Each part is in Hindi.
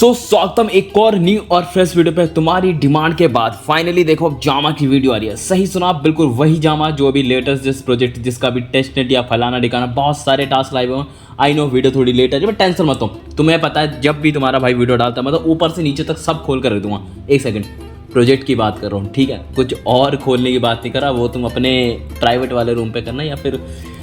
तो स्वागतम एक और न्यू और फ्रेश वीडियो पे। तुम्हारी डिमांड के बाद फाइनली देखो अब जामा की वीडियो आ रही है। सही सुना आप, बिल्कुल वही जामा जो अभी लेटेस्ट जिस प्रोजेक्ट जिसका भी टेस्ट नेट या फलाना दिखाना बहुत सारे टास्क लाइव हो। आई नो वीडियो थोड़ी लेट है, बट टेंशन मत हो, तुम्हें पता है जब भी तुम्हारा भाई वीडियो डालता है मतलब ऊपर से नीचे तक सब खोल कर रख दूंगा। एक सेकंड, प्रोजेक्ट की बात कर रहा हूँ, ठीक है? कुछ और खोलने की बात नहीं कर रहा, वो तुम अपने प्राइवेट वाले रूम पे करना या फिर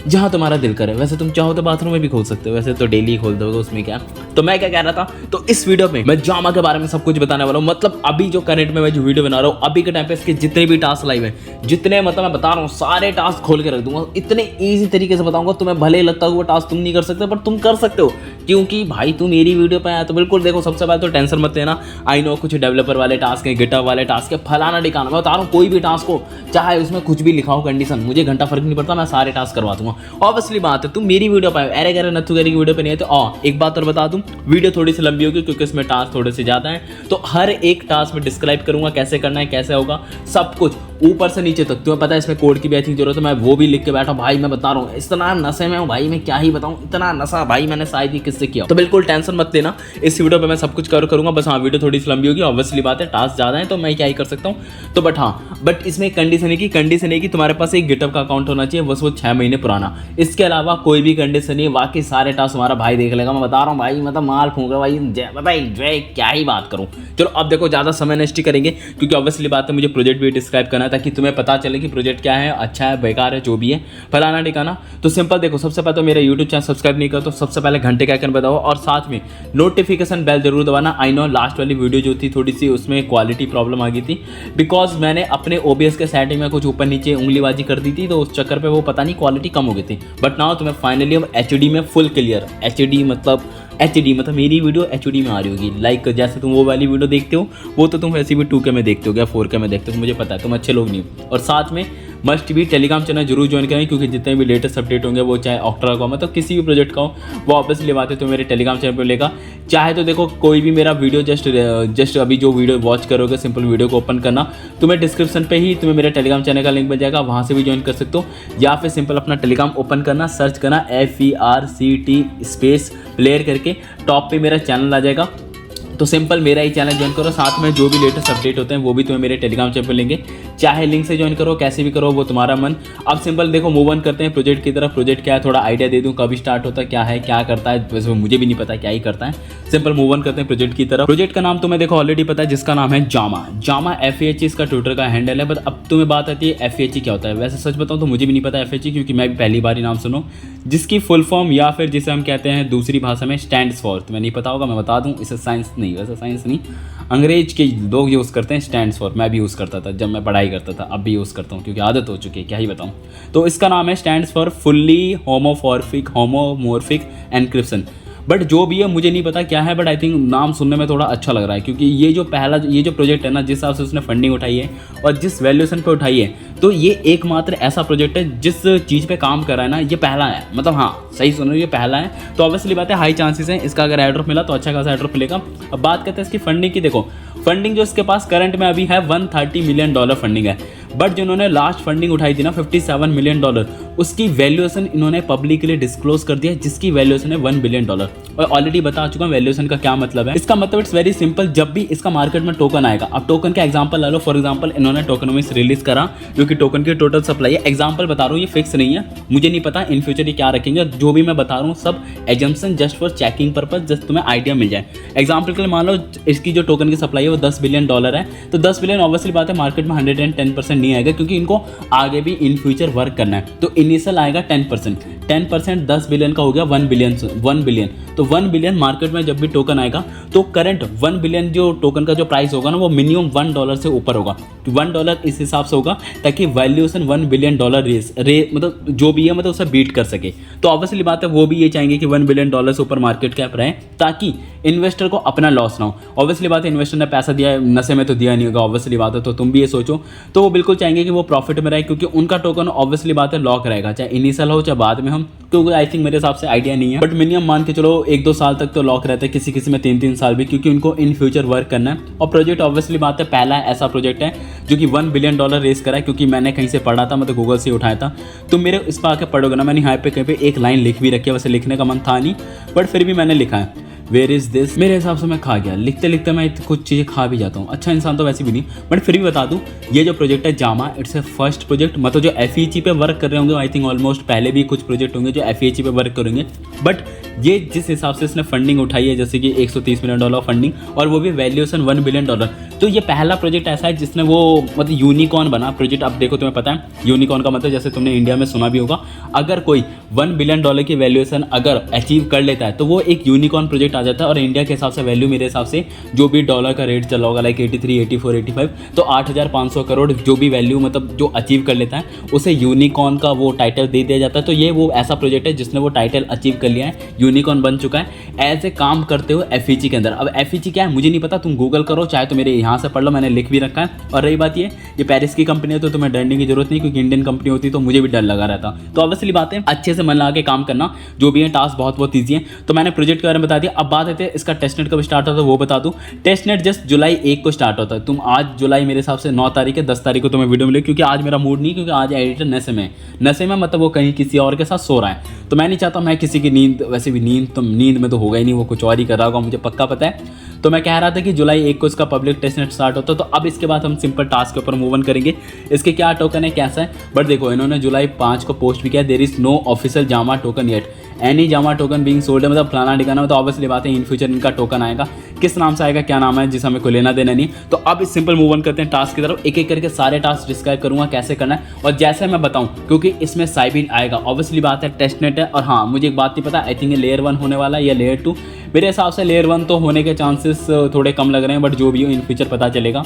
जहाँ तुम्हारा दिल करे। वैसे तुम चाहो तो बाथरूम में भी खोल सकते हो, वैसे तो डेली खोल दोगे, उसमें क्या। तो मैं क्या कह रहा था, तो इस वीडियो में मैं जामा के बारे में सब कुछ बताने वाला हूँ। मतलब अभी जो करंट में मैं जो वीडियो बना रहा हूँ, अभी के टाइम पे इसके जितने भी टास्क लाइव हैं, जितने मतलब मैं बता रहा हूँ सारे टास्क खोल के रख दूंगा। इतने ईजी तरीके से बताऊंगा, तुम्हें भले लगता हो वो टास्क तुम नहीं कर सकते, पर तुम कर सकते हो क्योंकि भाई तुम मेरी वीडियो पे आया। तो बिल्कुल देखो, सबसे पहले तो टेंशन मत लेना। आई नो कुछ डेवलपर वाले टास्क हैं, गिटहब वाले टास्क है, फलाना ठिकाना। मैं बता रहा हूँ कोई भी टास्क हो, चाहे उसमें कुछ भी लिखा हो कंडीशन, मुझे घंटा फर्क नहीं पड़ता, मैं सारे टास्क करवा दूंगा। ऑब्वियसली बात है, तुम मेरी वीडियो पे अरे गरे नथु गरी की वीडियो पे नहीं है तो एक बात और बता दूं, वीडियो थोड़ी सी लंबी होगी क्योंकि इसमें टास्क थोड़े से ज़्यादा हैं। तो हर एक टास्क में डिस्क्राइब करूंगा कैसे करना है, कैसे होगा, सब कुछ ऊपर से नीचे तक। तुम्हें पता है इसमें कोड की भी आई थिंक जरूरत है, मैं वो भी लिख के बैठा। भाई मैं बता रहा हूँ इतना नशे में हूँ भाई, मैं क्या ही बताऊँ, इतना नशा भाई मैंने शायद ही किससे किया। तो बिल्कुल टेंशन मत लेना, इस वीडियो पे मैं सब कुछ करूंगा। बस हाँ, वीडियो थोड़ी सी लंबी होगी, ऑब्वियसली बात है, टास्क ज़्यादा है तो मैं क्या ही कर सकता हूँ। तो बट इसमें कंडीशन है कि तुम्हारे पास एक गिटहब का अकाउंट होना चाहिए, बस वो 6 महीने पुराना। इसके अलावा कोई भी कंडीशन नहीं, बाकी सारे टास्क हमारा भाई देख लेगा। मैं बता रहा हूँ भाई, मतलब माल फूंक रहा भाई, भाई जय क्या ही बात करूँ। चलो अब देखो, ज़्यादा समय नष्ट करेंगे क्योंकि ऑब्वियसली बात है मुझे प्रोजेक्ट भी डिस्क्राइब करना है ताकि तुम्हें पता चले कि प्रोजेक्ट क्या है, अच्छा है, बेकार है, जो भी है, फलाना ठिकाना। तो सिंपल देखो, सबसे पहले तो मेरा यूट्यूब चैनल सब्सक्राइब नहीं करो तो सबसे पहले घंटे का आइकन बताओ और साथ में नोटिफिकेशन बेल जरूर दबाना। आई नो लास्ट वाली वीडियो जो थी थोड़ी सी उसमें क्वालिटी प्रॉब्लम आ गई थी बिकॉज मैंने अपने OBS के सेटिंग में कुछ ऊपर नीचे उंगलीबाजी कर दी थी, तो उस चक्कर पे वो पता नहीं क्वालिटी कम हो गई थी। बट नाउ तुम्हें फाइनली अब HD में फुल क्लियर, HD मतलब मेरी वीडियो HD में आ रही होगी। लाइक जैसे तुम वो वाली वीडियो देखते हो, वो तो तुम वैसे भी 2K में देखते हो या 4K में देखते हो, मुझे पता है तुम अच्छे लोग नहीं हो। और साथ में मस्ट भी टेलीग्राम चैनल जरूर ज्वाइन करें क्योंकि जितने भी लेटेस्ट अपडेट होंगे, वो चाहे ऑक्ट्रा का हो मतलब किसी भी प्रोजेक्ट का हो, वो ऑब्वियसली बात है तो मेरे टेलीग्राम चैनल पर मिलेगा। चाहे तो देखो कोई भी मेरा वीडियो जस्ट अभी जो वीडियो वॉच करोगे, सिंपल वीडियो को ओपन करना, तुम्हें डिस्क्रिप्शन पे ही तुम्हें मेरे टेलीग्राम चैनल का लिंक मिल जाएगा, वहाँ से भी ज्वाइन कर सकते हो। या फिर सिंपल अपना टेलीग्राम ओपन करना, सर्च करना FERCT स्पेस प्लेयर करके, टॉप पे मेरा चैनल आ जाएगा। तो सिंपल मेरा ही चैनल ज्वाइन करो, साथ में जो भी लेटेस्ट अपडेट होते हैं वो भी तुम्हें मेरे टेलीग्राम चैनल पर लेंगे। चाहे लिंक से ज्वाइन करो, कैसे भी करो, वो तुम्हारा मन। अब सिंपल देखो, मूव ऑन करते हैं प्रोजेक्ट की तरफ। प्रोजेक्ट क्या है थोड़ा आइडिया दे दूं, कब स्टार्ट होता है, क्या करता है, वैसे मुझे भी नहीं पता क्या ही करता है। सिंपल मूव ऑन करते हैं प्रोजेक्ट की तरफ। प्रोजेक्ट का नाम तुम्हें देखो ऑलरेडी पता है, जिसका नाम है जामा FEHE इसका ट्विटर का हैंडल है। बट अब तुम्हें बात आती है FEHE क्या होता है। वैसे सच बताऊँ तो मुझे भी नहीं पता FEHE, क्योंकि मैं भी पहली बार ही नाम सुनूँ, जिसकी फुल फॉर्म या फिर जिसे हम कहते हैं दूसरी भाषा में स्टैंड्स फॉर। तुम्हें नहीं पता होगा, मैं बता दूं, इसे साइंस नहीं, वैसे साइंस नहीं, अंग्रेज के लोग यूज़ करते हैं स्टैंड्स फॉर। मैं भी यूज़ करता था जब मैं पढ़ाई करता था, अब भी यूज़ करता हूँ क्योंकि आदत हो चुकी है, क्या ही बताऊँ। तो इसका नाम है stands for fully homomorphic encryption. But जो भी है मुझे नहीं पता क्या है, बट आई थिंक नाम सुनने में थोड़ा अच्छा लग रहा है क्योंकि ये जो प्रोजेक्ट है ना, जिस हिसाब से उसने फंडिंग उठाई है और जिस वैल्यूएशन पे उठाई है, तो ये एकमात्र ऐसा प्रोजेक्ट है जिस चीज़ पे काम कर रहा है ना, ये पहला है। मतलब हाँ, सही सुनो, ये पहला है। तो ऑब्वियसली बात है हाई चांसेस हैं इसका अगर एयरड्रॉप मिला तो अच्छा खासा एयरड्रॉप मिलेगा। अब बात करते हैं इसकी फंडिंग की। देखो फंडिंग जो इसके पास करंट में अभी है $130 मिलियन फंडिंग है। बट जिन्होंने लास्ट फंडिंग उठाई थी ना $57 मिलियन, उसकी वैल्यूएशन इन्होंने पब्लिकली डिस्क्लोज कर दिया, जिसकी वैल्यूएशन है $1 बिलियन। और ऑलरेडी बता चुका हूं वैल्यूएशन का क्या मतलब है। इसका मतलब इट्स वेरी सिंपल, जब भी इसका मार्केट में टोकन आएगा, अब टोकन का एग्जांपल ले लो। फॉर एग्जांपल इन्होंने टोकनोमिक्स रिलीज करा, जो कि टोकन की टोटल सप्लाई है। एग्जांपल बता रहा हूँ, ये फिक्स नहीं है, मुझे नहीं पता इन फ्यूचर ये क्या रखेंगे। जो भी मैं बता रहा हूँ सब assumption, just for checking purpose, just तुम्हें आइडिया मिल जाए। एग्जाम्पल के लिए मान लो इसकी जो टोकन की सप्लाई है वो $10 बिलियन है, तो 10 बिलियन ऑब्वियसली बात है मार्केट में 110% नहीं आएगा क्योंकि इनको आगे भी इन फ्यूचर वर्क करना है। तो इनिशियल आएगा 10%, 10 बिलियन का हो गया 1 बिलियन। तो 1 बिलियन मार्केट में जब भी टोकन आएगा तो करंट 1 बिलियन जो टोकन का जो प्राइस होगा ना, वो मिनिमम $1 से ऊपर होगा। तो $1 इस हिसाब से होगा ताकि वैल्यूएशन $1 बिलियन मतलब जो भी है मतलब उसे बीट कर सके। तो ऑब्वियसली बात है वो भी ये चाहेंगे कि $1 बिलियन से ऊपर मार्केट कैप रहे ताकि इन्वेस्टर को अपना लॉस ना हो। ऑब्वियसली बात है इन्वेस्टर ने पैसा दिया है, नशे में तो दिया नहीं होगा, ऑब्वियसली बात है। तो तुम भी ये सोचो, तो वो बिल्कुल चाहेंगे कि वो प्रॉफिट में रहे क्योंकि उनका टोकन ऑब्वियसली बात है लॉक रहेगा, चाहे इनिशियल हो चाहे बाद में हम, क्योंकि आई थिंक मेरे हिसाब से आइडिया नहीं है, बट मिनिमम मान के चलो 1-2 साल तक तो लॉक रहता है, किसी में 3-3 साल भी, क्योंकि उनको इन फ्यूचर वर्क करना है। और प्रोजेक्ट ऑब्वियसली बात है पहला ऐसा प्रोजेक्ट है जो कि $1 बिलियन रेस करा है, क्योंकि मैंने कहीं से पढ़ा था, मतलब गूगल से उठाया था। तुम मेरे इस पर आके पढ़ोगे ना, मैंने यहाँ पे कहीं पे एक लाइन लिख भी रखी है, वैसे लिखने का मन था नहीं बट फिर भी मैंने लिखा है। Where is this. मेरे हिसाब से मैं खा गया, लिखते लिखते मैं कुछ चीज़ें खा भी जाता हूँ। अच्छा इंसान तो वैसे भी नहीं, बट फिर भी बता दूँ, ये जो प्रोजेक्ट है Jama, it's a first project. मतलब जो FEG पे वर्क कर रहे होंगे, आई थिंक ऑलमोस्ट पहले भी कुछ प्रोजेक्ट होंगे जो FEG पे वर्क करेंगे, बट ये जिस हिसाब से इसने फंडिंग उठाई है, जैसे कि $130 मिलियन फंडिंग, और वो भी वैल्यूएशन $1 बिलियन, तो ये पहला प्रोजेक्ट ऐसा है जिसने वो मतलब यूनिकॉर्न बना प्रोजेक्ट। अब देखो तुम्हें पता है यूनिकॉर्न का मतलब, जैसे तुमने इंडिया में सुना भी होगा, अगर कोई $1 बिलियन की वैल्यूएशन अगर अचीव कर लेता है तो वो एक यूनिकॉर्न प्रोजेक्ट आ जाता है। और इंडिया के हिसाब से वैल्यू मेरे हिसाब से जो भी डॉलर का रेट चला होगा, लाइक 83, 84, 85, तो 8,500 करोड़ जो भी वैल्यू मतलब जो अचीव कर लेता है उसे यूनिकॉर्न का वो टाइटल दे दिया जाता है। तो ये वो ऐसा प्रोजेक्ट है जिसने वो टाइटल अचीव कर लिया है, यूनिकॉर्न बन चुका है एज ए काम करते हुए FEG के अंदर। अब FEG क्या है मुझे नहीं पता, तुम गूगल करो, चाहे तो मेरे यहाँ से पढ़ लो, मैंने लिख भी रखा है। और रही बात ये पेरिस की कंपनी है तो तुम्हें डरने की जरूरत नहीं, क्योंकि इंडियन कंपनी होती तो मुझे भी डर लगा रहता। तो ऑब्वियसली बात है अच्छे से मन लगा के काम करना, जो भी है टास्क बहुत ईजी है। तो मैंने प्रोजेक्ट के बारे में बता दिया। अब बात है इसका टेस्टनेट कब स्टार्ट होता है वो बता दूं। टेस्टनेट जस्ट जुलाई 1 को स्टार्ट होता है। तुम आज जुलाई मेरे हिसाब से 9 तारीख है, 10 तारीख को तुम्हें वीडियो मिले, क्योंकि आज मेरा मूड नहीं, क्योंकि आज एडिटर नशे में मतलब वो कहीं किसी और के साथ सो रहा है। तो मैं नहीं चाहता मैं किसी की नींद, वैसे भी नींद में तो होगा ही नहीं, वो कुछ और ही कर रहा होगा, मुझे पक्का पता है। तो मैं कह रहा था कि जुलाई 1 को इसका पब्लिक टेस्टनेट स्टार्ट होता है। तो अब इसके बाद हम सिंपल टास्क के ऊपर मूव ऑन करेंगे। इसके क्या टोकन है, कैसा है, बट देखो इन्होंने जुलाई 5 को पोस्ट भी किया, there is no official Zama token yet, any Zama token being sold, मतलब फलाना ठिकाना। तो ऑब्वियसली बात है इन फ्यूचर इनका टोकन आएगा, किस नाम से आएगा, क्या नाम है, जिस हमें कोई लेना देना नहीं। तो अब इस सिंपल मूव ऑन करते हैं टास्क की तरफ। एक एक करके सारे टास्क डिस्क्राइब करूंगा कैसे करना है, और जैसे मैं बताऊं, क्योंकि इसमें साइबिल आएगा, ऑब्वियसली बात है टेस्टनेट है। और हाँ मुझे एक बात नहीं पता, आई थिंक ये लेयर 1 होने वाला है या लेयर 2। मेरे हिसाब से लेयर 1 तो होने के चांसेस थोड़े कम लग रहे हैं, बट जो भी हो इन फ्यूचर पता चलेगा।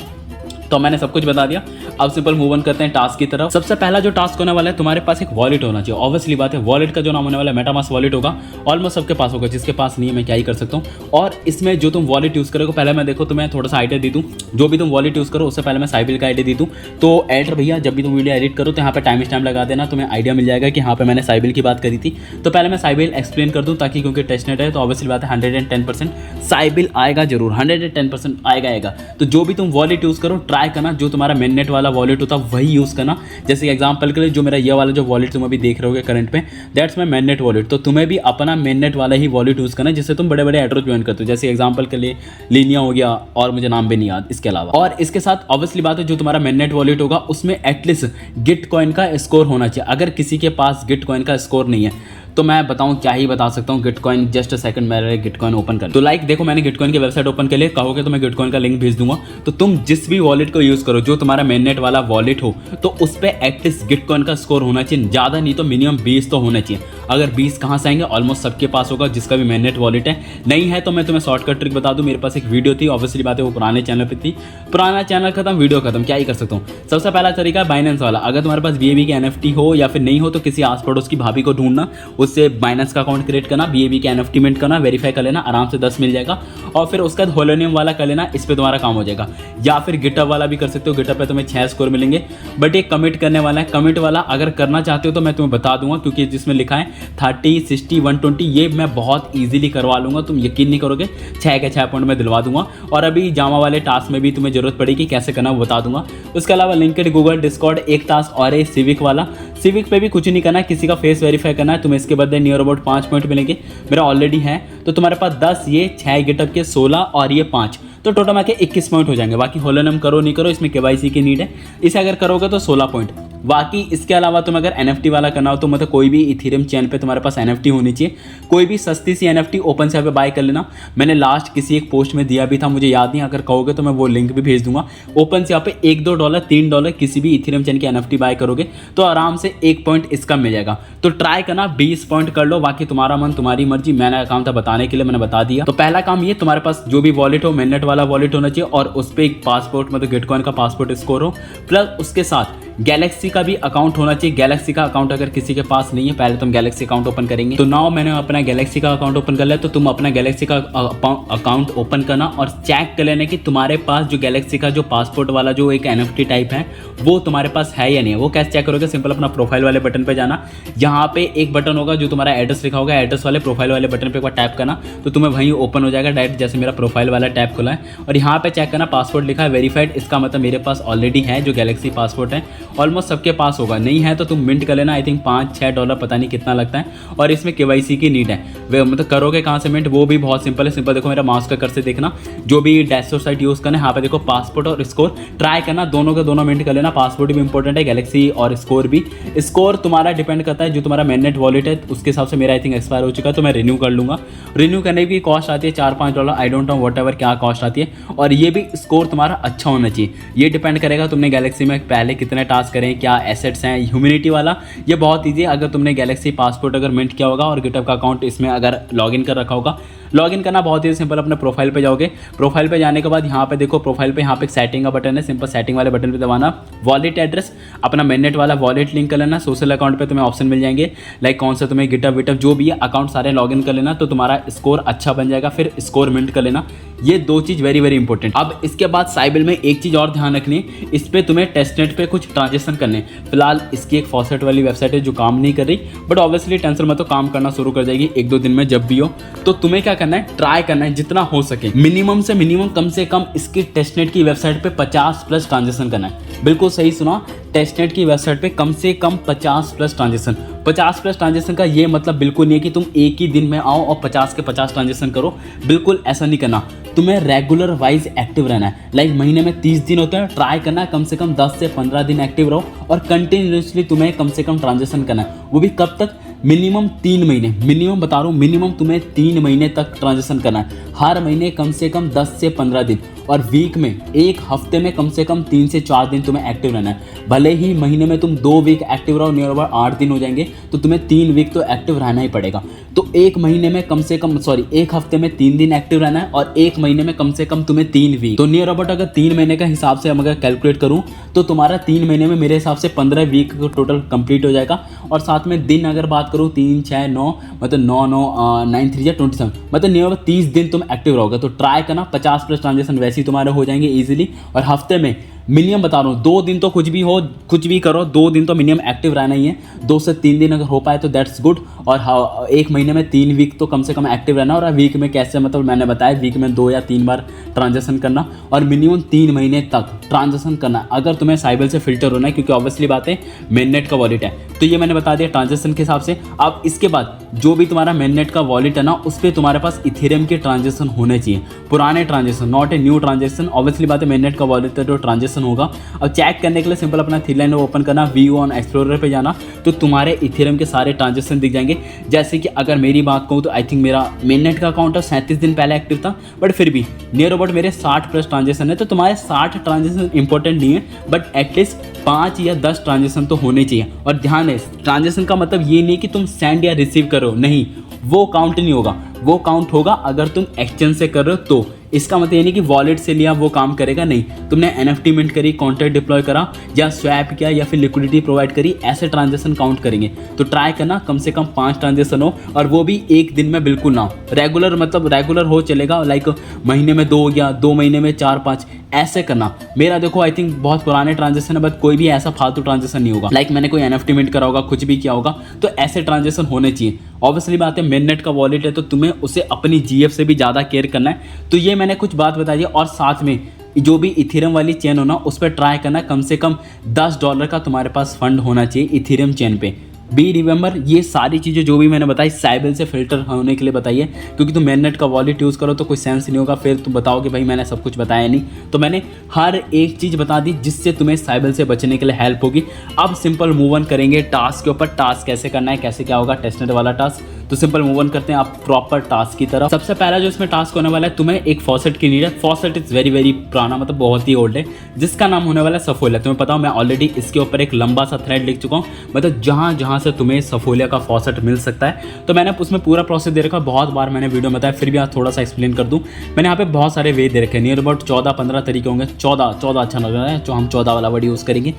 तो मैंने सब कुछ बता दिया। अब सिंपल मूव ऑन करते हैं टास्क की तरफ। सबसे पहला जो टास्क होने वाला है, तुम्हारे पास एक वॉलेट होना चाहिए। ऑब्वियसली बात है वॉलेट का जो नाम होने वाला है मेटामास्क वॉलेट होगा। ऑलमोस्ट सबके पास होगा, जिसके पास नहीं है मैं क्या ही कर सकता हूँ। और इसमें जो तुम वॉलेट यूज़ करोगे, पहले मैं देखो तुम्हें थोड़ा सा आइडिया दे दूँ। जो भी तुम वॉलेट यूज़ करो उससे पहले मैं साइबिल का आइडिया दे दूँ। तो एडिटर भैया जब भी तुम वीडियो एडिट करो तो यहाँ पे टाइम स्टैम्प लगा देना, तुम्हें आइडिया मिल जाएगा कि यहाँ पे मैंने साइबिल की बात करी थी। तो पहले मैं साइबिल एक्सप्लेन कर दूँ, ताकि क्योंकि टेस्टनेट है तो ऑब्वियसली बात है 110% साइबिल आएगा जरूर, 110% आएगा। तो जो भी तुम वॉलेट यूज़ करो ट्राई करना जो तुम्हारा मेननेट वाला वॉलेट होता है वही यूज़ करना। जैसे एग्जांपल के लिए जो मेरा ये वाला जो वॉलेट तुम अभी देख रहे होगे करंट पे, दैट्स माय मेननेट वॉलेट। तो तुम्हें भी अपना मेननेट वाला ही वॉलेट यूज़ करना जिससे तुम बड़े बड़े एड्रेस ज्वाइन करते हो। जैसे एग्जांपल के लिए लीनिया हो गया, और मुझे नाम भी नहीं याद इसके अलावा। और इसके साथ ऑब्वियसली बात है जो तुम्हारा मेननेट वॉलेट होगा उसमें एटलीस्ट गिटकॉइन का स्कोर होना चाहिए। अगर किसी के पास गिटकॉइन का स्कोर नहीं है तो मैं बताऊं क्या ही बता सकता हूं। गिटकॉइन जस्ट अ सेकंड, मेरे गिटकॉइन ओपन कर। तो लाइक देखो मैंने गिटकॉइन की वेबसाइट ओपन कर लिए, कहोगे तो मैं गिटकॉइन का लिंक भेज दूंगा। तो तुम जिस भी वॉलेट को यूज़ करो जो तुम्हारा मेननेट वाला वॉलेट हो, तो उस पर एटलीस्ट गिटकॉइन का स्कोर होना चाहिए, ज़्यादा नहीं तो मिनिमम 20 तो होना चाहिए। अगर 20 कहाँ से आएंगे, ऑलमोस्ट सबके पास होगा जिसका भी मेननेट वॉलेट है। नहीं है तो मैं तुम्हें शॉर्टकट ट्रिक बता दूं, मेरे पास एक वीडियो थी, ऑब्वियसली बात है वो पुराने चैनल पर थी, पुराना चैनल खत्म वीडियो खत्म, क्या ही कर सकता हूँ। सबसे पहला तरीका बाइनेंस वाला। अगर तुम्हारे पास BAB की NFT हो या फिर नहीं हो तो किसी आस पड़ोस की भाभी को ढूंढना, उससे बाइनेंस अकाउंट क्रिएट करना, BAB के NFT मिंट करना, वेरीफाई कर लेना, आराम से 10 मिल जाएगा। और फिर उसका होलोनियम वाला कर लेना, इस पे तुम्हारा काम हो जाएगा। या फिर गिटहब वाला भी कर सकते हो, गिटहब पे तुम्हें 6 स्कोर मिलेंगे। बट ये कमिट करने वाला है, कमिट वाला अगर करना चाहते हो तो मैं तुम्हें बता दूंगा, क्योंकि जिसमें लिखा है 30, 60, 120 ये मैं बहुत ईजिली करवा लूंगा, तुम यकीन नहीं करोगे। 6 के 6 पॉइंट में दिलवा दूंगा। और अभी जामा वाले टास्क में भी तुम्हें जरूरत पड़ेगी, कैसे करना वो बता दूंगा। उसके अलावा लिंक्डइन, गूगल, डिस्कॉर्ड एक टास्क और है सिविक वाला। सिविक पे भी कुछ नहीं करना है, किसी का फेस वेरीफाई करना है, तुम्हें इसके बदले नियर अबाउट 5 पॉइंट मिलेंगे। मेरा ऑलरेडी है तो तुम्हारे पास 10 ये, 6 गिटहब के 16 और ये 5, तो टोटल में के 21 पॉइंट हो जाएंगे। बाकी होलोनियम करो नहीं करो इसमें KYC की नीड है, इसे अगर करोगे तो 16 पॉइंट। बाकी इसके अलावा तुम अगर NFT वाला करना हो तो मतलब कोई भी इथेरियम चैन पे तुम्हारे पास NFT होनी चाहिए। कोई भी सस्ती सी NFT ओपन से पे बाय कर लेना। मैंने लास्ट किसी एक पोस्ट में दिया भी था, मुझे याद नहीं, अगर कहोगे तो मैं वो लिंक भी भेज दूंगा। ओपन से यहाँ पे $1-2, $3 किसी भी इथेरियम चैन की NFT बाय करोगे तो आराम से 1 पॉइंट इसका मिल जाएगा। तो ट्राई करना, 20 पॉइंट कर लो, बाकी तुम्हारा मन तुम्हारी मर्जी। मैंने काम था बताने के लिए, मैंने बता दिया। तो पहला काम ये, तुम्हारे पास जो भी वॉलेट हो मेननेट वाला वॉलेट होना चाहिए, और उस पर एक पासपोर्ट मतलब गिटकॉइन का पासपोर्ट स्कोर हो, प्लस उसके साथ गैलेक्सी का भी अकाउंट होना चाहिए। गैलेक्सी का अकाउंट अगर किसी के पास नहीं है, पहले तुम गैलेक्सी अकाउंट ओपन करेंगे। तो नाउ मैंने अपना गैलेक्सी का अकाउंट ओपन कर लिया, तो तुम अपना गैलेक्सी का अकाउंट ओपन करना और चेक कर लेना कि तुम्हारे पास जो गैलेक्सी का जो पासपोर्ट वाला जो एक NFT टाइप है वो तुम्हारे पास है या नहीं है। वो कैसे चेक करोगे, सिंपल अपना प्रोफाइल वाले बटन पे जाना, यहाँ पे एक बटन होगा जो तुम्हारा एड्रेस लिखा होगा, एड्रेस वाले प्रोफाइल वाले बटन पे एक बार टैप करना तो तुम्हें वहीं ओपन हो जाएगा डायरेक्ट, जैसे मेरा प्रोफाइल वाला टैप खुला है। और यहाँ पे चेक करना पासपोर्ट लिखा है वेरीफाइड, इसका मतलब मेरे पास ऑलरेडी है जो गैलेक्सी पासपोर्ट है। ऑलमोस्ट सब सबके पास होगा, नहीं है तो तुम मिंट कर लेना। आई थिंक $5-6 पता नहीं कितना लगता है, और इसमें KYC की नीड है। वे मतलब करोगे कहाँ से मिंट, वो भी बहुत सिंपल है। सिंपल देखो मेरा माउस का कर्सर देखना, जो भी डैशबोर्ड साइट यूज़ करना है, यहाँ पे देखो पासपोर्ट और स्कोर ट्राई करना, दोनों के दोनों मिंट कर लेना। पासपोर्ट भी इंपॉर्टेंट है, गैलेक्सी, और स्कोर भी। स्कोर तुम्हारा डिपेंड करता है जो तुम्हारा मेननेट वॉलेट है, उसके हिसाब से मेरा आई थिंक एक्सपायर हो चुका है, तो मैं रिन्यू कर लूँगा। रिन्यू करने की कॉस्ट आती है $4-5, I don't know what ever क्या कॉस्ट आती है। और ये भी स्कोर तुम्हारा अच्छा होना चाहिए, ये डिपेंड करेगा तुमने गैलेक्सी में पहले कितने टास्क करें, क्या एसेट्स हैं। ह्यूमिनिटी वाला ये बहुत ईजी है, अगर तुमने गैलेक्सी पासपोर्ट अगर मिंट किया होगा और गिटहब का अकाउंट इसमें अगर लॉगिन कर रखा होगा, लॉगिन करना बहुत ही सिंपल। अपने प्रोफाइल पे जाओगे, प्रोफाइल पे जाने के बाद यहाँ पे देखो प्रोफाइल पे यहाँ पे सेटिंग का बटन है, सिंपल सेटिंग वाले बटन पे दबाना। वॉलेट एड्रेस अपना मेननेट वाला वॉलेट लिंक कर लेना। सोशल अकाउंट पे तुम्हें ऑप्शन मिल जाएंगे, लाइक कौन सा तुम्हें गिटहब विटहब जो भी है अकाउंट सारे लॉगिन कर लेना, तो तुम्हारा स्कोर अच्छा बन जाएगा। फिर स्कोर मिंट कर लेना, ये दो चीज़ वेरी वेरी इंपॉर्टेंट। अब इसके बाद साइबिल में एक चीज़ और ध्यान रखनी है, इस पर तुम्हें टेस्टनेट पे कुछ ट्रांजेक्शन करने। फिलहाल इसकी एक फॉसेट वाली वेबसाइट है जो काम नहीं कर रही, बट ऑब्वियसली टेंशन मत, तो काम करना शुरू कर जाएगी 1-2 दिन में जब भी हो। तो तुम्हें क्या करना है, ट्राई करना है जितना हो सके, मिनिमम से मिनिमम कम से कम इसकी टेस्टनेट की वेबसाइट पे 50+ ट्रांजेक्शन करना है। बिल्कुल सही सुना, टेस्टनेट की वेबसाइट पे कम से कम 50+ ट्रांजेक्शन। 50+ ट्रांजेक्शन का ये मतलब बिल्कुल नहीं है कि तुम एक ही दिन में आओ और 50 के 50 ट्रांजेक्शन करो, बिल्कुल ऐसा नहीं करना। तुम्हें रेगुलर वाइज एक्टिव रहना है, लाइक महीने में 30 दिन होते हैं, ट्राई करना है कम से कम 10 से 15 दिन एक्टिव रहो, और कंटिन्यूसली तुम्हें कम से कम ट्रांजेक्शन करना है। वो भी कब तक, मिनिमम 3 महीने, मिनिमम बता रहा हूँ, मिनिमम तुम्हें 3 महीने तक ट्रांजेक्शन करना है। हर महीने कम से कम 10 से 15 दिन, और वीक में, एक हफ्ते में कम से कम 3 से 4 दिन तुम्हें एक्टिव रहना है। भले ही महीने में तुम 2 वीक एक्टिव रहो, नियर अबाउट 8 दिन हो जाएंगे, तो तुम्हें 3 वीक तो एक्टिव रहना ही पड़ेगा। तो एक महीने में कम से कम, एक हफ्ते में 3 दिन एक्टिव रहना है, और एक महीने में कम से कम तुम्हें 3 वीक। तो नियर अबाउट अगर 3 महीने का हिसाब से हम अगर कैलकुलेट करूँ, तो तुम्हारा 3 महीने में मेरे हिसाब से 15 वीक टोटल कंप्लीट हो जाएगा। और साथ में दिन अगर बात करूँ, 3, 6, 9, मतलब 9, 3 या 27, मतलब नियर अबाउट 30 दिन तुम एक्टिव रहोगे। तो ट्राई करना, 50+ ट्रांजेक्शन वैसे ही तुम्हारे हो जाएंगे ईजिली। और हफ्ते में मिनिमम बता रहा हूँ, 2 दिन तो कुछ भी हो, कुछ भी करो, 2 दिन तो मिनिमम एक्टिव रहना ही है। 2 से 3 दिन अगर हो पाए तो दैट्स गुड। और एक महीने में 3 वीक तो कम से कम एक्टिव रहना। और वीक में कैसे, मतलब मैंने बताया वीक में 2 या 3 बार ट्रांजेक्शन करना, और मिनिमम 3 महीने तक ट्रांजेक्शन करना अगर तुम्हें साइबिल से फिल्टर होना है, क्योंकि ऑब्वियसली बात है मेननेट का वॉलेट है। तो ये मैंने बता दिया ट्रांजेक्शन के हिसाब से। अब इसके बाद जो भी तुम्हारा मेननेट का वॉलेट है ना, उस पर तुम्हारे पास इथेरियम के ट्रांजेक्शन होने चाहिए, पुराने transaction, not a new transaction. Obviously बात है मेननेट का वॉलेट है तो ट्रांजेक्शन होगा। अब चेक करने के लिए सिंपल अपना थ्री लाइन ओपन करना, व्यू ऑन एक्सप्लोरर पे जाना, तो तुम्हारे इथेरियम के सारे ट्रांजेक्शन दिख जाएंगे। जैसे कि अगर मेरी बात कहूँ तो आई थिंक मेरा मेननेट का अकाउंट 37 दिन पहले एक्टिव था, बट फिर भी नियर अबाउट मेरे 60+ ट्रांजेक्शन है। तो तुम्हारे 60 ट्रांजेक्शन इंपॉर्टेंट नहीं है, बट एटलीस्ट 5 या 10 ट्रांजेक्शन तो होने चाहिए। और ध्यान है, ट्रांजेक्शन का मतलब ये नहीं कि तुम सेंड या रिसीव करो, नहीं, वो काउंट नहीं होगा। वो काउंट होगा अगर तुम एक्सचेंज से कर रहे हो तो। इसका मतलब ये नहीं कि वॉलेट से लिया वो काम करेगा, नहीं। तुमने NFT मिंट करी, कॉन्ट्रैक्ट डिप्लॉय करा, या स्वैप किया, या फिर लिक्विडिटी प्रोवाइड करी, ऐसे ट्रांजेक्शन काउंट करेंगे। तो ट्राई करना कम से कम 5 ट्रांजेक्शन हो, और वो भी एक दिन में बिल्कुल ना हो। रेगुलर मतलब रेगुलर हो चलेगा, लाइक महीने में 2 या 2 महीने में 4-5 ऐसे करना। मेरा देखो आई थिंक बहुत पुराने ट्रांजेक्शन है, बट कोई भी ऐसा फालतू ट्रांजेक्शन नहीं होगा। लाइक मैंने कोई NFT मिंट करा होगा, कुछ भी किया होगा, तो ऐसे ट्रांजेक्शन होने चाहिए। ऑब्वियसली बात है मेननेट का वॉलेट है तो तुम्हें उसे अपनी GF से भी ज़्यादा केयर करना है। तो ये मैंने कुछ बात बताई है। और साथ में जो भी इथेरियम वाली चेन हो ना, उस पर ट्राई करना, कम से कम $10 का तुम्हारे पास फंड होना चाहिए इथेरियम चेन पे। बी रिमेंबर, ये सारी चीज़ें जो भी मैंने बताई साइबिल से फिल्टर होने के लिए बताई है, क्योंकि तुम मेननेट का वॉलेट यूज़ करो तो कोई सेंस नहीं होगा, फिर तुम बताओ कि भाई मैंने सब कुछ बताया नहीं। तो मैंने हर एक चीज़ बता दी जिससे तुम्हें साइबिल से बचने के लिए हेल्प होगी। अब सिंपल मूव ऑन करेंगे टास्क के ऊपर। टास्क कैसे करना है, कैसे क्या होगा, टेस्टनेट वाला टास्क। तो सिंपल मूव ऑन करते हैं आप प्रॉपर टास्क की तरफ। सबसे पहला जो इसमें टास्क होने वाला है, तुम्हें एक फॉसेट की नीड है। फॉसेट इज़ वेरी वेरी पुराना, मतलब बहुत ही ओल्ड है, जिसका नाम होने वाला है सफोलिया। तुम्हें पता हो मैं ऑलरेडी इसके ऊपर एक लंबा सा थ्रेड लिख चुका हूँ, मतलब जहाँ जहाँ से तुम्हें सफोलिया का फॉसेट मिल सकता है। तो मैंने उसमें पूरा प्रोसेस दे रखा है, बहुत बार मैंने वीडियो में बताया, फिर भी आज थोड़ा सा एक्सप्लेन कर दूँ। मैंने यहाँ पे बहुत सारे वे दे रखे हैं, नियर अबाउट 14-15 तरीके होंगे। 14 अच्छा लग रहा है, जो हम 14 वाला वर्ड यूज़ करेंगे,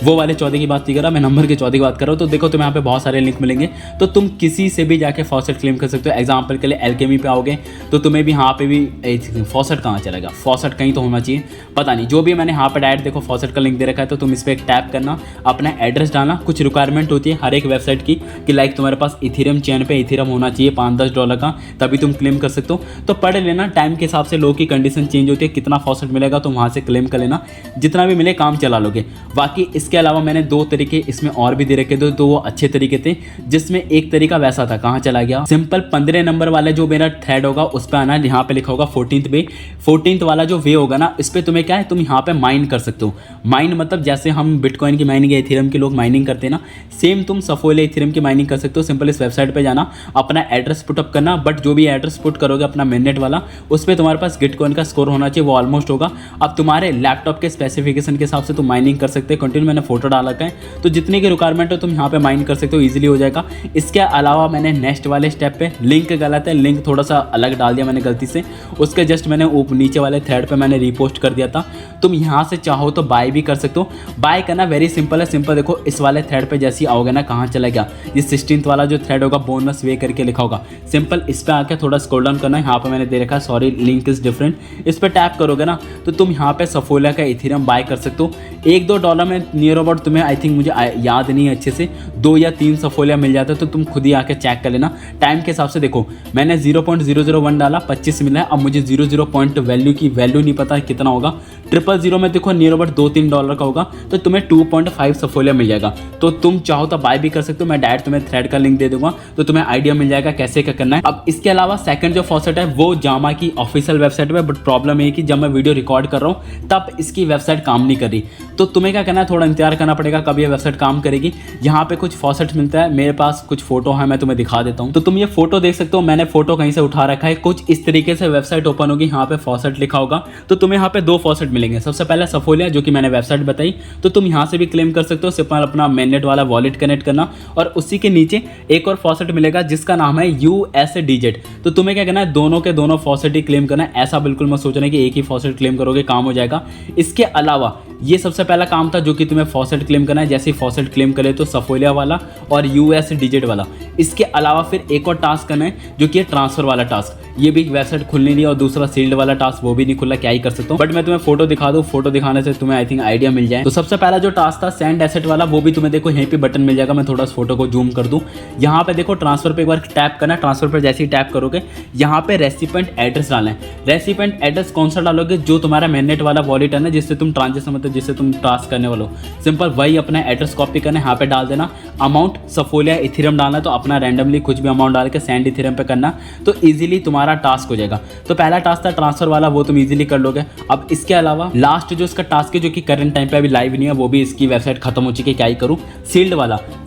वो वाले 14 की बात नहीं कर रहा मैं, नंबर के 14 की बात कर रहा हूँ। तो देखो तुम्हें यहाँ पे बहुत सारे लिंक मिलेंगे, तो तुम किसी से भी जाके फॉसेट क्लेम कर सकते हो। एग्जांपल के लिए एल्केमी पे आओगे तो तुम्हें भी यहाँ पे भी फॉसेट कहाँ चलेगा, फॉसेट कहीं तो होना चाहिए, पता नहीं। जो भी मैंने यहाँ पे डायरेक्ट देखो फॉसेट का लिंक दे रखा है, तो तुम इस पर एक टैप करना, अपना एड्रेस डालना। कुछ रिक्वायरमेंट होती है हर एक वेबसाइट की कि लाइक तुम्हारे पास इथेरियम चेन पे इथेरियम होना चाहिए $5-10 का, तभी तुम क्लेम कर सकते हो। तो पढ़ लेना, टाइम के हिसाब से लोगों की कंडीशन चेंज होती है, कितना फॉसेट मिलेगा तो वहाँ से क्लेम कर लेना, जितना भी मिले काम चला लोगे। बाकी इसके इसके अलावा मैंने 2 तरीके इसमें और भी दे रखे थे, तो वो अच्छे तरीके थे, जिसमें एक तरीका वैसा था, कहाँ चला गया, सिंपल 15 नंबर वाला जो मेरा थ्रेड होगा उस पर आना, यहाँ पे लिखा होगा 14th वे। 14th वाला जो वे होगा ना, इस पर तुम्हें क्या है, तुम यहाँ पे माइन कर सकते हो। माइन मतलब जैसे हम बिटकॉइन की माइनिंग या इथेरियम के लोग माइनिंग करते हैं ना, सेम तुम सफोला इथेरियम की माइनिंग कर सकते हो। सिंपल इस वेबसाइट पे जाना, अपना एड्रेस पुटअप करना, बट जो भी एड्रेस पुट करोगे अपना मिनट वाला, उस पर तुम्हारे पास गिटकॉइन का स्कोर होना चाहिए, वो ऑलमोस्ट होगा। अब तुम्हारे लैपटॉप के स्पेसिफिकेशन के हिसाब से तुम माइनिंग कर सकते हो। कंटिन्यू मैंने फोटो डाल रखा है, तो जितने की रिक्वायरमेंट हो तुम यहाँ पे माइन कर सकते हो, ईजिली हो जाएगा। इसके अलावा मैंने नेक्स्ट वाले स्टेप पे, लिंक गलत है, लिंक थोड़ा सा अलग डाल दिया मैंने गलती से, उसके जस्ट मैंने नीचे वाले थ्रेड पे मैंने रीपोस्ट कर दिया था। तुम यहाँ से चाहो तो बाय भी कर सकते हो। बाय करना वेरी सिंपल है, सिंपल देखो इस वाले थ्रेड पे जैसे ही आओगे ना, कहाँ चला गया, ये 16th वाला जो थ्रेड होगा बोनस वे करके लिखा होगा, सिंपल इस पे आके थोड़ा स्क्रॉल डाउन करना है, यहाँ पे मैंने दे रखा है, सॉरी लिंक इज डिफरेंट, इस पे टैप करोगे ना तो तुम यहाँ पे सफोला का इथेरियम बाय कर सकते हो। $1-2 में नियर अबाउट तुम्हें, आई थिंक मुझे याद नहीं है अच्छे से, 2 या 3 सफोला मिल जाता है, तो तुम खुद ही आके चेक कर लेना। टाइम के हिसाब से देखो, मैंने 0.001 डाला, 25 मिला है। अब मुझे 00 पॉइंट वैल्यू की वैल्यू नहीं पता कितना होगा, 000 में देखो नियर अबाउट $2-3 का होगा, तो तुम्हें 2.5 सफोला मिल जाएगा। तो तुम चाहो तो बाय भी कर सकते हो, मैं डायरेक्ट तुम्हें थ्रेड का लिंक दे दूंगा, तो तुम्हें आइडिया मिल जाएगा कैसे क्या करना है। अब इसके अलावा सेकंड जो फॉसेट है वो जामा की ऑफिशियल वेबसाइट पे, बट प्रॉब्लम है कि जब मैं वीडियो रिकॉर्ड कर रहा हूँ तब इसकी वेबसाइट काम नहीं कर रही, तो तुम्हें क्या करना है, थोड़ा इंतजार करना पड़ेगा कब ये वेबसाइट काम करेगी। यहाँ पे कुछ फॉसेट मिलता है, मेरे पास कुछ फोटो है, मैं तुम्हें दिखा देता हूँ, तो तुम ये फोटो देख सकते हो, मैंने फोटो कहीं से उठा रखा है। कुछ इस तरीके से वेबसाइट ओपन होगी, यहाँ पे फॉसेट लिखा होगा, तो तुम्हें यहाँ पे 2 फॉसेट मिलेंगे। सबसे पहले सफोला जो कि मैंने वेबसाइट बताई, तो तुम यहाँ से भी क्लेम कर सकते हो, सिंपल अपना मेननेट वाला वॉलेट कनेक्ट करना, और उसी के नीचे एक और फॉसेट मिलेगा जिसका नाम है USDZ। तो तुम्हें क्या करना है, दोनों के दोनों फॉसेट ही क्लेम करना है। ऐसा बिल्कुल मत सोचना कि एक ही फॉसेट क्लेम करोगे काम हो जाएगा। इसके अलावा ये सबसे पहला काम था जो कि तुम्हें फॉसेट क्लेम करना है। जैसे ही फॉसेट क्लेम करे तो सफोला वाला और USDZ वाला। इसके अलावा फिर एक और टास्क करना है जो कि है ट्रांसफर वाला टास्क। ये भी वेबसाइट खुलनी नहीं, और दूसरा सील्ड वाला टास्क वो भी नहीं खुला, क्या ही कर सकता हूँ। बट मैं तुम्हें फोटो दिखा दूँ, फोटो दिखाने से तुम्हें आई थिंक आइडिया मिल जाए। तो सबसे पहला जो टास्क था सेंड एसेट वाला, वो भी तुम्हें देखो यहीं पे बटन मिल जाएगा। मैं थोड़ा फोटो को जूम कर दूँ, यहाँ पे देखो ट्रांसफर पे एक बार टैप करना है। ट्रांसफर पर जैसे ही टैप करोगे यहाँ पे रेसिपेंट एड्रेस डालना है। रेसिपेंट एड्रेस कौन सा डालोगे, जो तुम्हारा मेननेट वाला वॉलेट है ना, जिससे तुम ट्रांजेक्शन मतलब जिससे तुम टास्क करने वाले हो, सिंपल वही अपना एड्रेस कॉपी करना है, यहाँ पे डाल देना। अमाउंट सफोला इथेरियम डालना, तो अपना रैंडमली कुछ भी अमाउंट डाल के सेंड इथेरियम पे करना, तो इजीली तुम्हारा टास्क हो जाएगा। तो पहला टास्क था ट्रांसफर वाला, वो तुम इजीली कर लोगे। अब इसके अलावा लास्ट जो इसका टास्क है जो कि करंट टाइम पे अभी लाइव नहीं है, वो भी इसकी वेबसाइट खत्म हो चुकी है, क्या ही करूँ।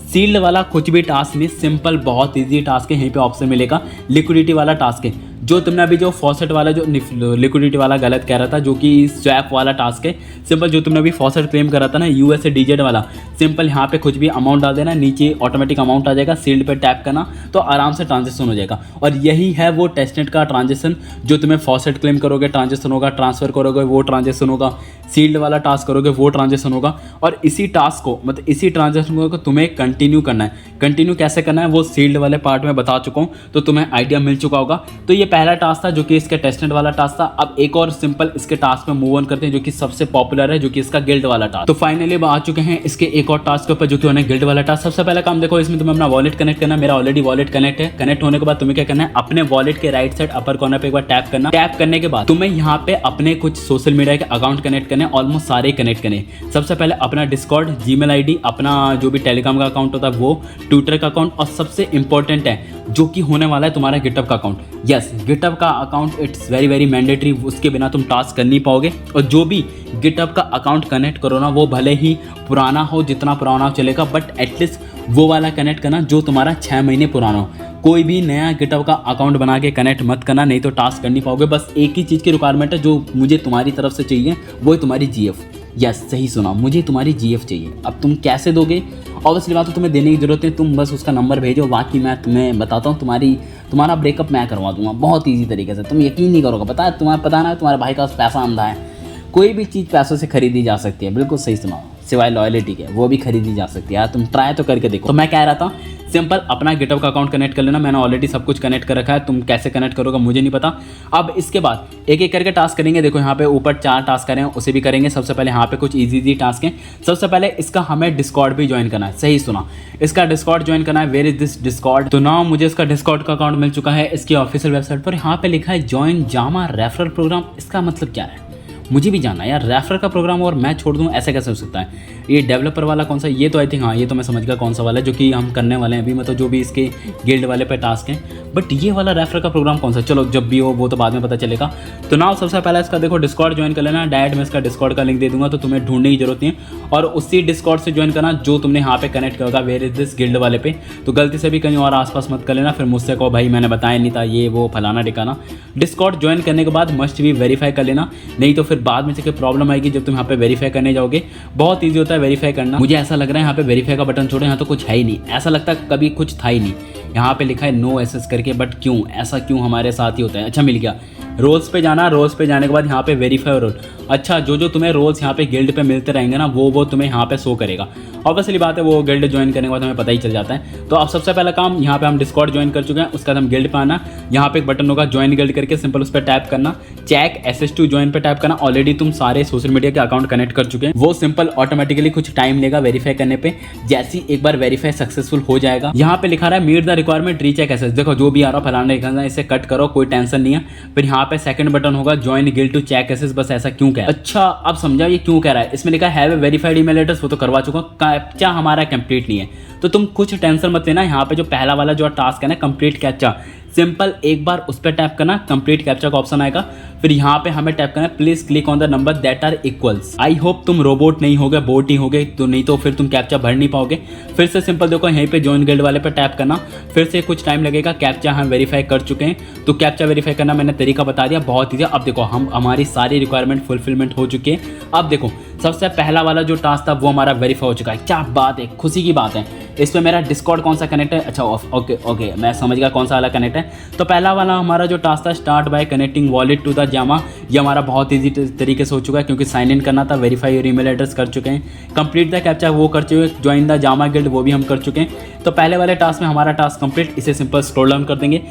सील्ड वाला कुछ भी टास्क नहीं, सिंपल बहुत ईजी टास्क है। यहीं पे ऑप्शन मिलेगा लिक्विडिटी वाला टास्क है, जो तुमने अभी जो फॉसेट वाला जो लिक्विडिटी वाला गलत कह रहा था, जो कि स्वैप वाला टास्क है। सिंपल जो तुमने अभी फॉसेट क्लेम करा था ना USDZ वाला, सिंपल यहाँ पे कुछ भी अमाउंट डाल देना, नीचे ऑटोमेटिक अमाउंट आ जाएगा, सील्ड पे टैप करना तो आराम से ट्रांजेक्शन हो जाएगा। और यही है वो टेस्टनेट का ट्रांजेक्शन, जो तुम्हें फॉसेट क्लेम करोगे ट्रांजेक्शन होगा, ट्रांसफर करोगे वो ट्रांजेक्शन होगा, सील्ड वाला टास्क करोगे वो ट्रांजेक्शन होगा। और इसी टास्क को मतलब इसी ट्रांजेक्शन को तुम्हें कंटिन्यू करना है। कंटिन्यू कैसे करना है वो सील्ड वाले पार्ट में बता चुका हूँ, तो तुम्हें आइडिया मिल चुका होगा। तो ये पहला टास्क था जो कि इसका टेस्टनेट वाला टास्क था। अब एक और सिंपल इसके टास्क में मूव ऑन करते हैं जो कि सबसे पॉपुलर है, जो कि इसका गिल्ड वाला टास्क। तो फाइनली अब आ चुके हैं इसके एक और टास्क के ऊपर, जो कि होने गिल्ड वाला टास्क। सबसे पहला काम देखो, इसमें तुम्हें अपना वॉलेट कनेक्ट करना है। मेरा ऑलरेडी वॉलेट कनेक्ट है। कनेक्ट होने के बाद तुम्हें क्या करना है, अपने वॉलेट के राइट साइड अपर कॉर्नर पे एक बार टैप करना। टैप करने के बाद तुम्हें यहाँ पे अपने कुछ सोशल मीडिया के अकाउंट कनेक्ट करने, ऑलमोस्ट सारे कनेक्ट करने। सबसे पहले अपना डिस्कॉर्ड, जीमेल ID, अपना जो भी टेलीग्राम का अकाउंट होता है वो, ट्विटर का अकाउंट, और सबसे इंपॉर्टेंट है जो कि होने वाला है तुम्हारा गिटहब का अकाउंट। यस, गिटहब का अकाउंट इट्स वेरी मैंडेटरी, उसके बिना तुम टास्क कर नहीं पाओगे। और जो भी गिटहब का अकाउंट कनेक्ट करो ना, वो भले ही पुराना हो, जितना पुराना हो चलेगा, बट एटलीस्ट वो वाला कनेक्ट करना जो तुम्हारा 6 महीने पुराना हो। कोई भी नया गिटहब का अकाउंट बना के कनेक्ट मत करना, नहीं तो टास्क कर नहीं पाओगे। बस एक ही चीज़ की रिक्वायरमेंट है जो मुझे तुम्हारी तरफ से चाहिए, वो है तुम्हारी GF। यस, सही सुना, मुझे तुम्हारी GF चाहिए। अब तुम कैसे दोगे, ऑब्वियसली बात तो तुम्हें देने की जरूरत है, तुम बस उसका नंबर भेजो, बाकी मैं तुम्हें बताता हूँ, तुम्हारा ब्रेकअप मैं करवा दूंगा बहुत ईजी तरीके से। तुम यकीन नहीं करोगे, तुम्हारा पता ना, तुम्हारे भाई का पैसा अंधा है। कोई भी चीज़ पैसों से खरीदी जा सकती है, बिल्कुल सही सुना, सिवाय लॉयल्टी के, वो भी खरीदी जा सकती है यार, तुम ट्राई तो करके देखो। तो मैं कह रहा था सिंपल अपना गिटहब का अकाउंट कनेक्ट कर लेना। मैंने ऑलरेडी सब कुछ कनेक्ट कर रखा है, तुम कैसे कनेक्ट करोगे मुझे नहीं पता। अब इसके बाद एक एक करके टास्क करेंगे। देखो यहाँ पे ऊपर 4 टास्क करें, उसे भी करेंगे। सबसे पहले यहाँ पे कुछ इजी टास्क हैं। सबसे पहले इसका हमें डिस्कॉर्ड भी ज्वाइन करना है, सही सुना, इसका डिस्कॉर्ड ज्वाइन करना है। Where is this Discord? तो नाउ मुझे इसका डिस्कॉर्ड का अकाउंट मिल चुका है इसकी ऑफिशियल वेबसाइट पर। यहाँ पे लिखा है ज्वाइन जामा रेफरल प्रोग्राम। इसका मतलब क्या है मुझे भी जानना है यार, रेफर का प्रोग्राम और मैं छोड़ दूँ, ऐसे कैसे हो सकता है। ये डेवलपर वाला कौन सा, ये तो आई थिंक हाँ ये तो मैं समझ गया कौन सा वाला है जो कि हम करने वाले हैं अभी, मतलब जो भी इसके गिल्ड वाले पे टास्क हैं। बट ये वाला रेफर का प्रोग्राम कौन सा, चलो जब भी हो वो तो बाद में पता चलेगा। तो नाउ सबसे पहले इसका देखो डिस्कॉर्ड ज्वाइन कर लेना। डायरेक्ट मैं इसका डिस्कॉर्ड का लिंक दे दूंगा, तो तुम्हें ढूंढने की जरूरत नहीं है, और उसी डिस्कॉर्ड से ज्वाइन करना जो तुमने यहाँ पे कनेक्ट किया होगा वेयर इज दिस गिल्ड वाले पे। तो गलती से भी कहीं और आसपास मत कर लेना, फिर मुझसे कहो भाई मैंने बताया नहीं था ये वो फलाना ठिकाना। डिस्कॉर्ड ज्वाइन करने के बाद मस्ट भी वेरीफाई कर लेना, नहीं तो फिर बाद में से प्रॉब्लम आएगी जब तुम यहाँ पे वेरीफाई करने जाओगे। बहुत ईजी होता है वेरीफाई करना। मुझे ऐसा लग रहा है यहाँ पे वेरीफाई का बटन छोड़ो, यहाँ तो कुछ है ही नहीं, ऐसा लगता है कभी कुछ था ही नहीं। यहाँ पे लिखा है नो एसेस करके, बट क्यों, ऐसा क्यों हमारे साथ ही होता है। अच्छा मिल गया, रोल्स पे जाना, रोल्स पे जाने के बाद यहाँ पे वेरीफाई रोल। अच्छा जो तुम्हें रोल्स यहाँ पे गिल्ड पे मिलते रहेंगे ना वो तुम्हें यहाँ पे शो करेगा। ऑब्वियसली बात है वो गिल्ड ज्वाइन करने के बाद हमें पता ही चल जाता है। तो अब सबसे पहला काम, यहाँ पे हम डिस्कॉर्ड ज्वाइन कर चुके हैं, उसका हम गिल्ड पे आना, यहाँ पे एक बटन होगा ज्वाइन गिल्ड करके, सिंपल उस पर टैप करना, चेक SS2 ज्वाइन पे टैप करना। ऑलरेडी तुम सारे सोशल मीडिया के अकाउंट कनेक्ट कर चुके हैं, वो सिंपल ऑटोमेटिकली कुछ टाइम लेगा वेरीफाई करने पे। जैसे एक बार वेरीफाई सक्सेसफुल हो जाएगा, यहाँ पे लिखा रहा है meet the requirement recheck access. देखो जो भी आ रहा है फलाना लिखा, इसे कट करो, कोई टेंशन नहीं है। फिर यहाँ पे सेकंड बटन होगा join guild to check access, बस ऐसा क्यों कह रहा है। अच्छा अब समझा ये क्यों कह रहा है। इसमें लिखा है वेरीफाइड ईमेल एड्रेस, वो तो करवा चुका हूं, कैप्चा हमारा कंप्लीट नहीं है। तो तुम कुछ टेंशन मत लेना, यहाँ पे जो पहला वाला जो टास्क है ना कंप्लीट कैप्चा, सिंपल एक बार उस पर टैप करना, कंप्लीट कैप्चा का ऑप्शन आएगा। फिर यहाँ पे हमें टैप करना है please click on the number that are equals. I hope तुम रोबोट नहीं होगे, बोट ही होगे, तो नहीं तो फिर तुम कैप्चा भर नहीं पाओगे। फिर से सिंपल देखो यहीं पे ज्वाइन गिल्ड वाले पे टैप करना, फिर से कुछ टाइम लगेगा। कैप्चा हम वेरीफाई कर चुके हैं, तो कैप्चा वेरीफाई करना मैंने तरीका बता दिया, बहुत ईजी। अब देखो हमारी सारी रिक्वायरमेंट फुलफिलमेंट हो चुकी है। अब देखो सबसे पहला वाला जो टास्क था वो हमारा वेरीफाई हो चुका है। क्या बात है, खुशी की बात है। इस पर मेरा डिस्कॉर्ड कौन सा कनेक्ट है, अच्छा ओके मैं समझ गया कौन सा वाला कनेक्ट है। तो पहला वाला हमारा जो टास्क था start by connecting wallet to the Zama, ये हमारा बहुत ईजी तरीके से हो चुका है क्योंकि साइन इन करना था। वेरीफाई और ईमेल एड्रेस कर चुके हैं, कंप्लीट द कैप्चा वो कर चुके हैं, ज्वाइन द जामा गिल्ड वो भी हम कर चुके हैं। तो पहले वाले टास्क में हमारा टास्क कंप्लीट, इसे सिंपल स्क्रॉल डाउन कर देंगे।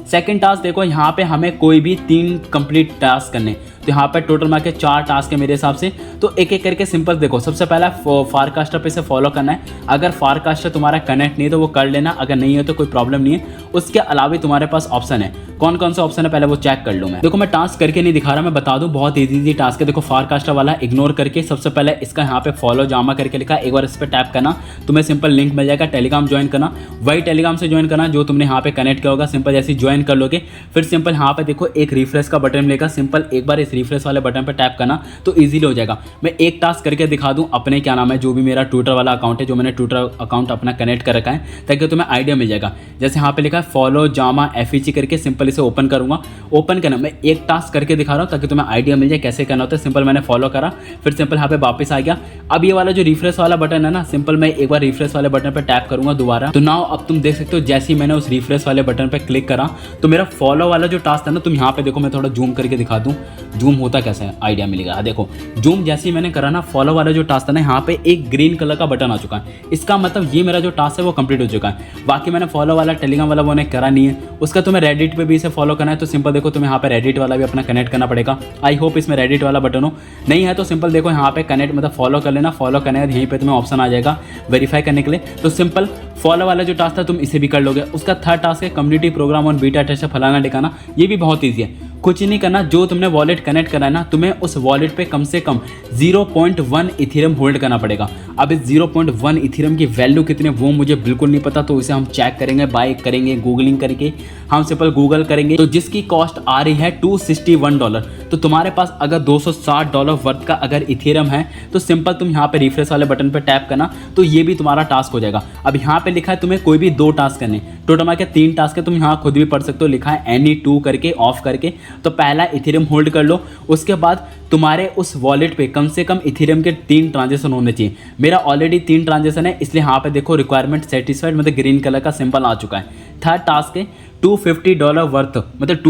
सेकंड टास्क देखो यहाँ पे हमें कोई भी 3 कंप्लीट टास्क करने, तो यहाँ पे टोटल मार के 4 टास्क है मेरे हिसाब से। तो एक एक करके सिंपल देखो, सबसे पहला फारकास्टर पे से फॉलो करना है। अगर फारकास्टर तुम्हारा कनेक्ट नहीं है तो वो कर लेना, अगर नहीं है तो कोई प्रॉब्लम नहीं है। उसके अलावा तुम्हारे पास ऑप्शन है, कौन कौन सा ऑप्शन है पहले वो चेक कर लो। मैं देखो मैं टास्क करके नहीं दिखा रहा, मैं बता दूं बहुत ईजी टास्क है। देखो फारकास्टर वाला इग्नोर करके सबसे पहले इसका यहाँ पे फॉलो जामा करके लिखा, एक बार इस पर टैप करना, तुम्हें सिंपल लिंक मिल जाएगा, टेलीग्राम ज्वाइन करना। वही टेलीग्राम से ज्वाइन करना जो तुमने यहाँ पे कनेक्ट किया होगा, सिंपल जैसे ज्वाइन कर लोगे। फिर सिंपल यहाँ पे देखो एक रिफ्रेश का बटन मिलेगा, सिंपल एक बार इस रिफ्रेश वाले बटन पे टैप करना तो इजीली हो जाएगा। मैं एक टास्क करके दिखा दूं अपने क्या नाम है, जो भी मेरा ट्विटर वाला अकाउंट है, जो मैंने ट्विटर अकाउंट अपना कनेक्ट कर रखा है, ताकि तुम्हें आइडिया मिल जाएगा। जैसे यहाँ पे लिखा है फॉलो जामा FEC करके, सिंपल इसे ओपन करूंगा। ओपन करना मैं एक टास्क करके दिखा रहा हूँ ताकि तुम्हें आइडिया मिल जाए कैसे करना होता है। सिंपल मैंने फॉलो करा, फिर सिंपल यहाँ पे वापस आ गया। अब ये वाला जो रिफ्रेश वाला बटन है ना, सिंपल मैं एक बार रिफ्रेश वाले बटन पे टैप करूंगा दोबारा। तो नाउ अब तुम देख सकते हो जैसे ही मैंने उस रिफ्रेश वाले बटन पे क्लिक करा तो मेरा फॉलो वाला जो टास्क है ना, तुम यहाँ पे देखो, मैं थोड़ा जूम करके दिखा दूं, जूम होता कैसे है आइडिया मिलेगा। देखो जूम जैसे ही मैंने करा ना, फॉलो वाला जो टास्क था ना, यहाँ पे एक ग्रीन कलर का बटन आ चुका है। इसका मतलब ये मेरा जो टास्क है वो कंप्लीट हो चुका है। बाकी मैंने फॉलो वाला टेलीग्राम वाला वो करा नहीं है, उसका तुम्हें रेडिट पे भी इसे फॉलो करना है। तो सिंपल देखो तुम्हें यहाँ पे रेडिट वाला भी अपना कनेक्ट करना पड़ेगा। आई होप इसमें रेडिट वाला बटन हो, नहीं है तो सिंपल देखो यहाँ पे कनेक्ट मतलब फॉलो कर लेना। फॉलो करने के बाद यहीं पे तुम्हें ऑप्शन आ जाएगा वेरीफाई करने के लिए। तो सिंपल फॉलो वाला जो टास्क था तुम इसे भी कर लोगे। उसका थर्ड टास्क है community program on beta test फलाना दिखाना, ये भी बहुत ईजी है। कुछ नहीं करना, जो तुमने वॉलेट कनेक्ट करा है ना, तुम्हें उस वॉलेट पे कम से कम 0.1 इथेरियम होल्ड करना पड़ेगा। अब इस 0.1 इथेरियम की वैल्यू कितनी है वो मुझे बिल्कुल नहीं पता, तो इसे हम चेक करेंगे, बाय करेंगे, गूगलिंग करके हम सिंपल गूगल करेंगे। तो जिसकी कॉस्ट आ रही है $261। तो तुम्हारे पास अगर $260 वर्थ का अगर इथेरियम है तो सिंपल तुम यहाँ पे रिफ्रेश वाले बटन पे टैप करना, तो ये भी तुम्हारा टास्क हो जाएगा। अब यहाँ पे लिखा है तुम्हें कोई भी 2 टास्क करने, टोटल मार के 3 टास्क है, तुम यहाँ खुद भी पढ़ सकते हो, लिखा है एनी 2 करके ऑफ करके। तो पहला इथेरियम होल्ड कर लो, उसके बाद तुम्हारे उस वॉलेट पे कम से कम इथेरियम के 3 ट्रांजेक्शन होने चाहिए। मेरा ऑलरेडी 3 ट्रांजेक्शन है, इसलिए यहाँ पे देखो रिक्वायरमेंट सेटिस्फाइड मतलब ग्रीन कलर का सिंपल आ चुका है। थर्ड टास्क है $250 वर्थ, मतलब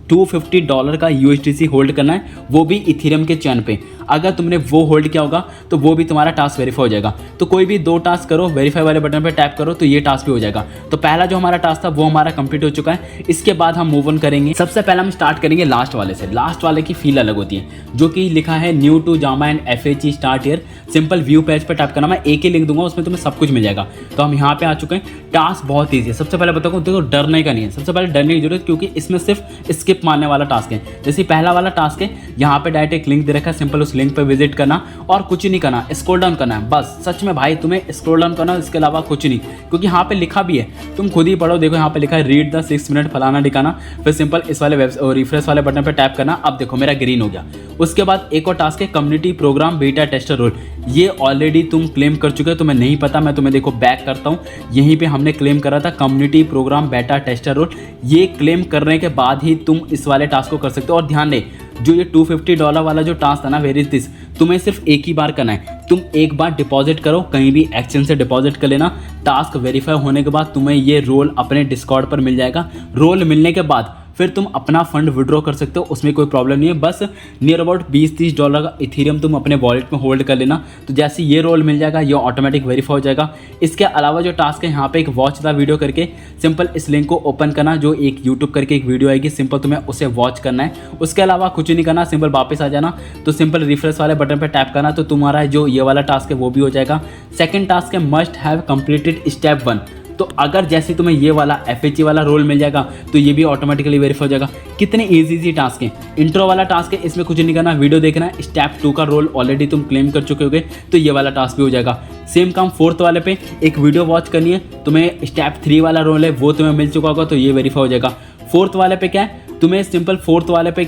$250 का USDC होल्ड करना है, वो भी इथेरियम के चैन पे। अगर तुमने वो होल्ड किया होगा तो वो भी तुम्हारा टास्क वेरीफाई हो जाएगा। तो कोई भी 2 टास्क करो, वेरीफाई वाले बटन पे टैप करो तो ये टास्क भी हो जाएगा। तो पहला जो हमारा टास्क था वो हमारा कंप्लीट हो चुका है। इसके बाद हम मूव ऑन करेंगे। सबसे पहले हम स्टार्ट करेंगे लास्ट वाले से। लास्ट वाले की फील अलग होती है, जो कि लिखा है new to Zama and FHE start year. Simple view page पे टैप करना, मैं एक ही लिंक दूंगा, उसमें तुम्हें सब कुछ मिल जाएगा। तो हम यहाँ पे आ चुके हैं। टास्क बहुत ईजी है। सबसे पहले बताओ तो देखो डरने का नहीं है, सबसे पहले डरने की जरूरत, क्योंकि इसमें सिर्फ स्किप मारने वाला टास्क है। जैसे पहला वाला टास्क है, यहाँ पे डायरेक्ट एक लिंक दे रखा है, सिंपल उस लिंक पे विजिट करना और कुछ नहीं करना, स्क्रॉल डाउन करना है बस। सच में भाई तुम्हें स्क्रॉल डाउन करना, इसके अलावा कुछ नहीं, क्योंकि यहाँ पे लिखा भी है, तुम खुद ही पढ़ो। देखो यहाँ पे लिखा है रीड द 6 मिनट फलाना ठिकाना, फिर सिंपल इस वाले रिफ्रेश वाले बटन पे टैप करना। अब देखो मेरा ग्रीन हो गया। उसके बाद एक और टास्क है community program beta tester role, ये ऑलरेडी तुम क्लेम कर चुके हो, तुम्हें नहीं पता, मैं तुम्हें देखो बैक करता हूँ। यहीं पे हमने क्लेम करा था कम्युनिटी प्रोग्राम बेटा टेस्टर रोल। ये क्लेम करने के बाद ही तुम इस वाले टास्क को कर सकते हो। और ध्यान दे, जो ये $250 वाला जो टास्क था ना, वेयर इज दिस, तुम्हें सिर्फ एक ही बार करना है। तुम एक बार डिपॉजिट करो, कहीं भी एक्सचेंज से डिपॉजिट कर लेना। टास्क वेरीफाई होने के बाद तुम्हें ये रोल अपने डिस्कॉर्ड पर मिल जाएगा। रोल मिलने के बाद फिर तुम अपना फंड विड्रॉ कर सकते हो, उसमें कोई प्रॉब्लम नहीं है। बस नियर अबाउट $20-30 का इथेरियम तुम अपने वॉलेट में होल्ड कर लेना। तो जैसे ये रोल मिल जाएगा, ये ऑटोमेटिक वेरीफाई हो जाएगा। इसके अलावा जो टास्क है, यहाँ पे एक वॉच द वीडियो करके सिंपल इस लिंक को ओपन करना, जो एक यूट्यूब करके एक वीडियो आएगी, सिंपल तुम्हें उसे वॉच करना है। उसके अलावा कुछ नहीं करना, सिंपल वापस आ जाना, तो सिंपल रिफ्रेश वाले बटन पर टैप करना, तो तुम्हारा जो ये वाला टास्क है वो भी हो जाएगा। सेकेंड टास्क है मस्ट हैव कंप्लीटेड स्टेप 1। तो अगर जैसे तुम्हें ये वाला FHE वाला रोल मिल जाएगा तो ये भी ऑटोमेटिकली वेरीफाई हो जाएगा। कितने इजी टास्क हैं। इंट्रो वाला टास्क है, इसमें कुछ नहीं करना, वीडियो देखना है। स्टेप 2 का रोल ऑलरेडी तुम क्लेम कर चुके होगे, तो ये वाला टास्क भी हो जाएगा। सेम काम फोर्थ वाले पे, एक वीडियो वॉच करनी है, तुम्हें स्टेप 3 वाला रोल है वो तुम्हें मिल चुका होगा, तो ये वेरीफाई हो जाएगा। फोर्थ वाले पे क्या है, तुम्हें सिंपल फिफ्थ वाले पे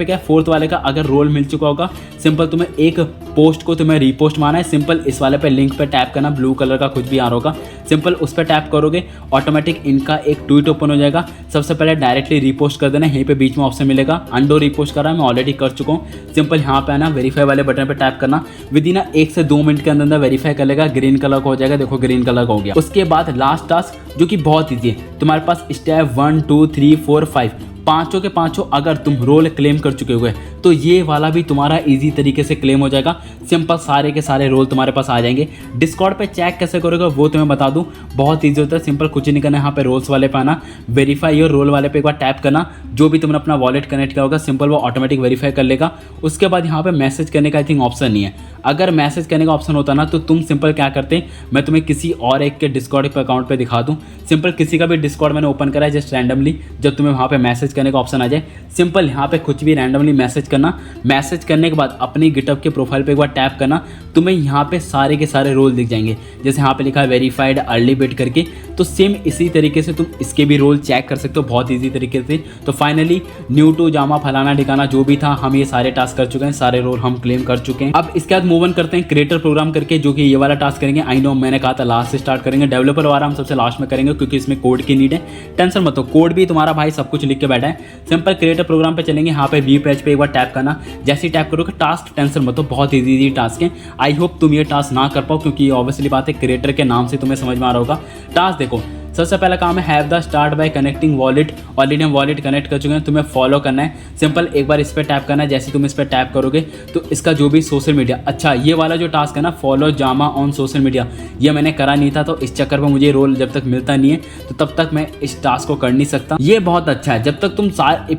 क्या है, फोर्थ वाले का अगर रोल मिल चुका होगा, सिंपल तुम्हें एक पोस्ट को तुम्हें रीपोस्ट मारना है। सिंपल इस वाले पे लिंक पे टैप करना, ब्लू कलर का कुछ भी आ रहा होगा, सिंपल उस पर टैप करोगे, ऑटोमेटिक इनका एक ट्वीट ओपन हो जाएगा। सबसे पहले डायरेक्टली रीपोस्ट कर देना, यहीं पे बीच में ऑप्शन मिलेगा अंडो रीपोस्ट करा, मैं ऑलरेडी कर चुका हूँ। सिंपल यहाँ पे आना, वेरीफाई वाले बटन पे टैप करना, विद इन 1 से 2 मिनट के अंदर वेरीफाई कर लेगा, ग्रीन कलर का हो जाएगा। देखो ग्रीन कलर का हो गया। उसके बाद लास्ट टास्क जो कि बहुत ईजी है, तुम्हारे पास स्टेप 1 2 3 4 5 पांचों के पांचों अगर तुम रोल क्लेम कर चुके हुए तो ये वाला भी तुम्हारा इजी तरीके से क्लेम हो जाएगा। सिंपल सारे के सारे रोल तुम्हारे पास आ जाएंगे। डिस्कॉर्ड पे चेक कैसे करोगे वो तुम्हें बता दूं, बहुत ईजी होता है। सिंपल कुछ नहीं करना, यहाँ पे रोल्स वाले पे आना, वेरीफाई और रोल वाले पे एक बार टैप करना, जो भी तुमने अपना वॉलेट कनेक्ट किया होगा सिंपल वो ऑटोमेटिक वेरीफाई कर लेगा। उसके बाद यहाँ पे मैसेज करने का आई थिंक ऑप्शन नहीं है। अगर मैसेज करने का ऑप्शन होता ना तो तुम सिंपल क्या करते, मैं तुम्हें किसी और एक के डिस्कॉर्ड पे अकाउंट पे दिखा दूं। सिंपल किसी का भी डिस्कॉर्ड मैंने ओपन करा है जस्ट रैंडमली, जब तुम्हें वहाँ पे मैसेज करने का ऑप्शन आ जाए, सिंपल यहाँ पे कुछ भी रैंडमली मैसेज करना। मैसेज करने के बाद अपनी गिटहब के प्रोफाइल पे एक बार टैप करना, तुम्हें यहाँ पे सारे के सारे रोल दिख जाएंगे। जैसे यहाँ पे लिखा है वेरीफाइड अर्ली बिट करके, तो सेम इसी तरीके से तुम इसके भी रोल चेक कर सकते हो बहुत ईजी तरीके से। तो फाइनली न्यू टू जामा फलाना ठिकाना जो भी था, हम ये सारे टास्क कर चुके हैं, सारे रोल हम क्लेम कर चुके हैं। अब इसके बाद मूव ऑन करते हैं क्रिएटर प्रोग्राम करके, जो कि ये वाला टास्क करेंगे। आई नो मैंने कहा था लास्ट से स्टार्ट करेंगे, डेवलपर वाला हम सबसे लास्ट में करेंगे क्योंकि इसमें कोड की नीड है। टेंशन मत हो, कोड भी तुम्हारा भाई सब कुछ लिख के बैठा है। सिंपल क्रिएटर प्रोग्राम पे चलेंगे, यहाँ पे वी पेज पे एक बार टैप करना। जैसे ही टैप करोगे टास्क, टेंशन मत हो, बहुत ईजी टास्क है। आई होप तुम ये टास्क ना कर पाओ, क्योंकि ऑब्वियसली बात है क्रिएटर के नाम से तुम्हें समझ में आ रहा होगा। टास्क देखो, सबसे पहला काम है have the start by connecting wallet. Already हम वॉलेट कनेक्ट कर चुके हैं, तुम्हें फॉलो करना है। सिंपल एक बार इस पर टैप करना है। जैसे तुम इस पर टैप करोगे तो इसका जो भी सोशल मीडिया, अच्छा ये वाला जो टास्क है ना, follow Jama on social media, ये मैंने करा नहीं था, तो इस चक्कर में मुझे रोल जब तक मिलता नहीं है तो तब तक मैं इस टास्क को कर नहीं सकता। ये बहुत अच्छा है, जब तक तुम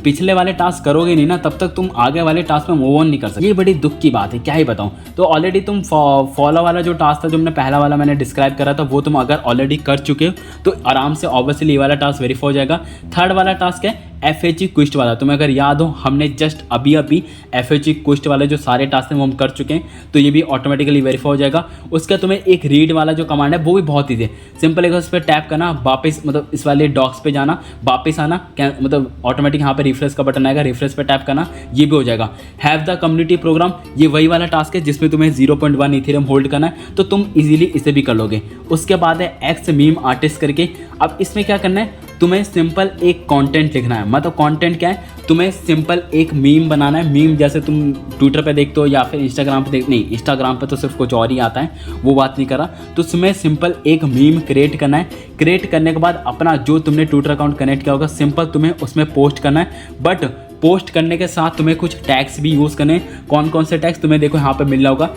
पिछले वाले टास्क करोगे नहीं ना तब तक तुम आगे वाले टास्क में मूव ऑन नहीं कर सकते। ये बड़ी दुख की बात है, क्या ही बताऊँ। तो ऑलरेडी तुम फॉलो वाला जो टास्क था, जो मैंने पहला वाला मैंने डिस्क्राइब करा था, वो तुम अगर ऑलरेडी कर चुके हो तो आराम से ऑब्वियसली ये वाला टास्क वेरीफाई हो जाएगा। थर्ड वाला टास्क है FHE क्विस्ट वाला। तुम्हें अगर याद हो, हमने जस्ट अभी FHE क्विस्ट वाले जो सारे टास्क हैं वो हम कर चुके हैं, तो ये भी ऑटोमेटिकली वेरीफाई हो जाएगा। उसका तुम्हें एक रीड वाला जो कमांड है वो भी बहुत ईजी है। सिंपल एक उस पर टैप करना, वापस मतलब इस वाले डॉक्स पे जाना, वापस आना, मतलब ऑटोमेटिक यहाँ पे रिफ्रेश का बटन आएगा, रिफ्रेश पे टैप करना, ये भी हो जाएगा। हैव द कम्युनिटी प्रोग्राम, ये वही वाला टास्क है जिसमें तुम्हें 0.1 इथेरियम होल्ड करना है, तो तुम इजीली इसे भी कर लोगे। उसके बाद है एक्स मीम आर्टिस्ट करके। अब इसमें क्या करना है, तुम्हें सिंपल एक कंटेंट लिखना है। मतलब कंटेंट क्या है, तुम्हें सिंपल एक मीम बनाना है। मीम जैसे तुम ट्विटर पे देखते हो या फिर इंस्टाग्राम पे नहीं, इंस्टाग्राम पे तो सिर्फ कुछ और ही आता है, वो बात नहीं कर रहा। तो तुम्हें सिंपल एक मीम क्रिएट करना है। क्रिएट करने के बाद अपना जो तुमने ट्विटर अकाउंट कनेक्ट किया होगा, सिंपल तुम्हें उसमें पोस्ट करना है। बट पोस्ट करने के साथ तुम्हें कुछ टैग्स भी यूज़ करने हैं। कौन कौन से टैग्स तुम्हें देखो यहाँ पे मिल रहा होगा,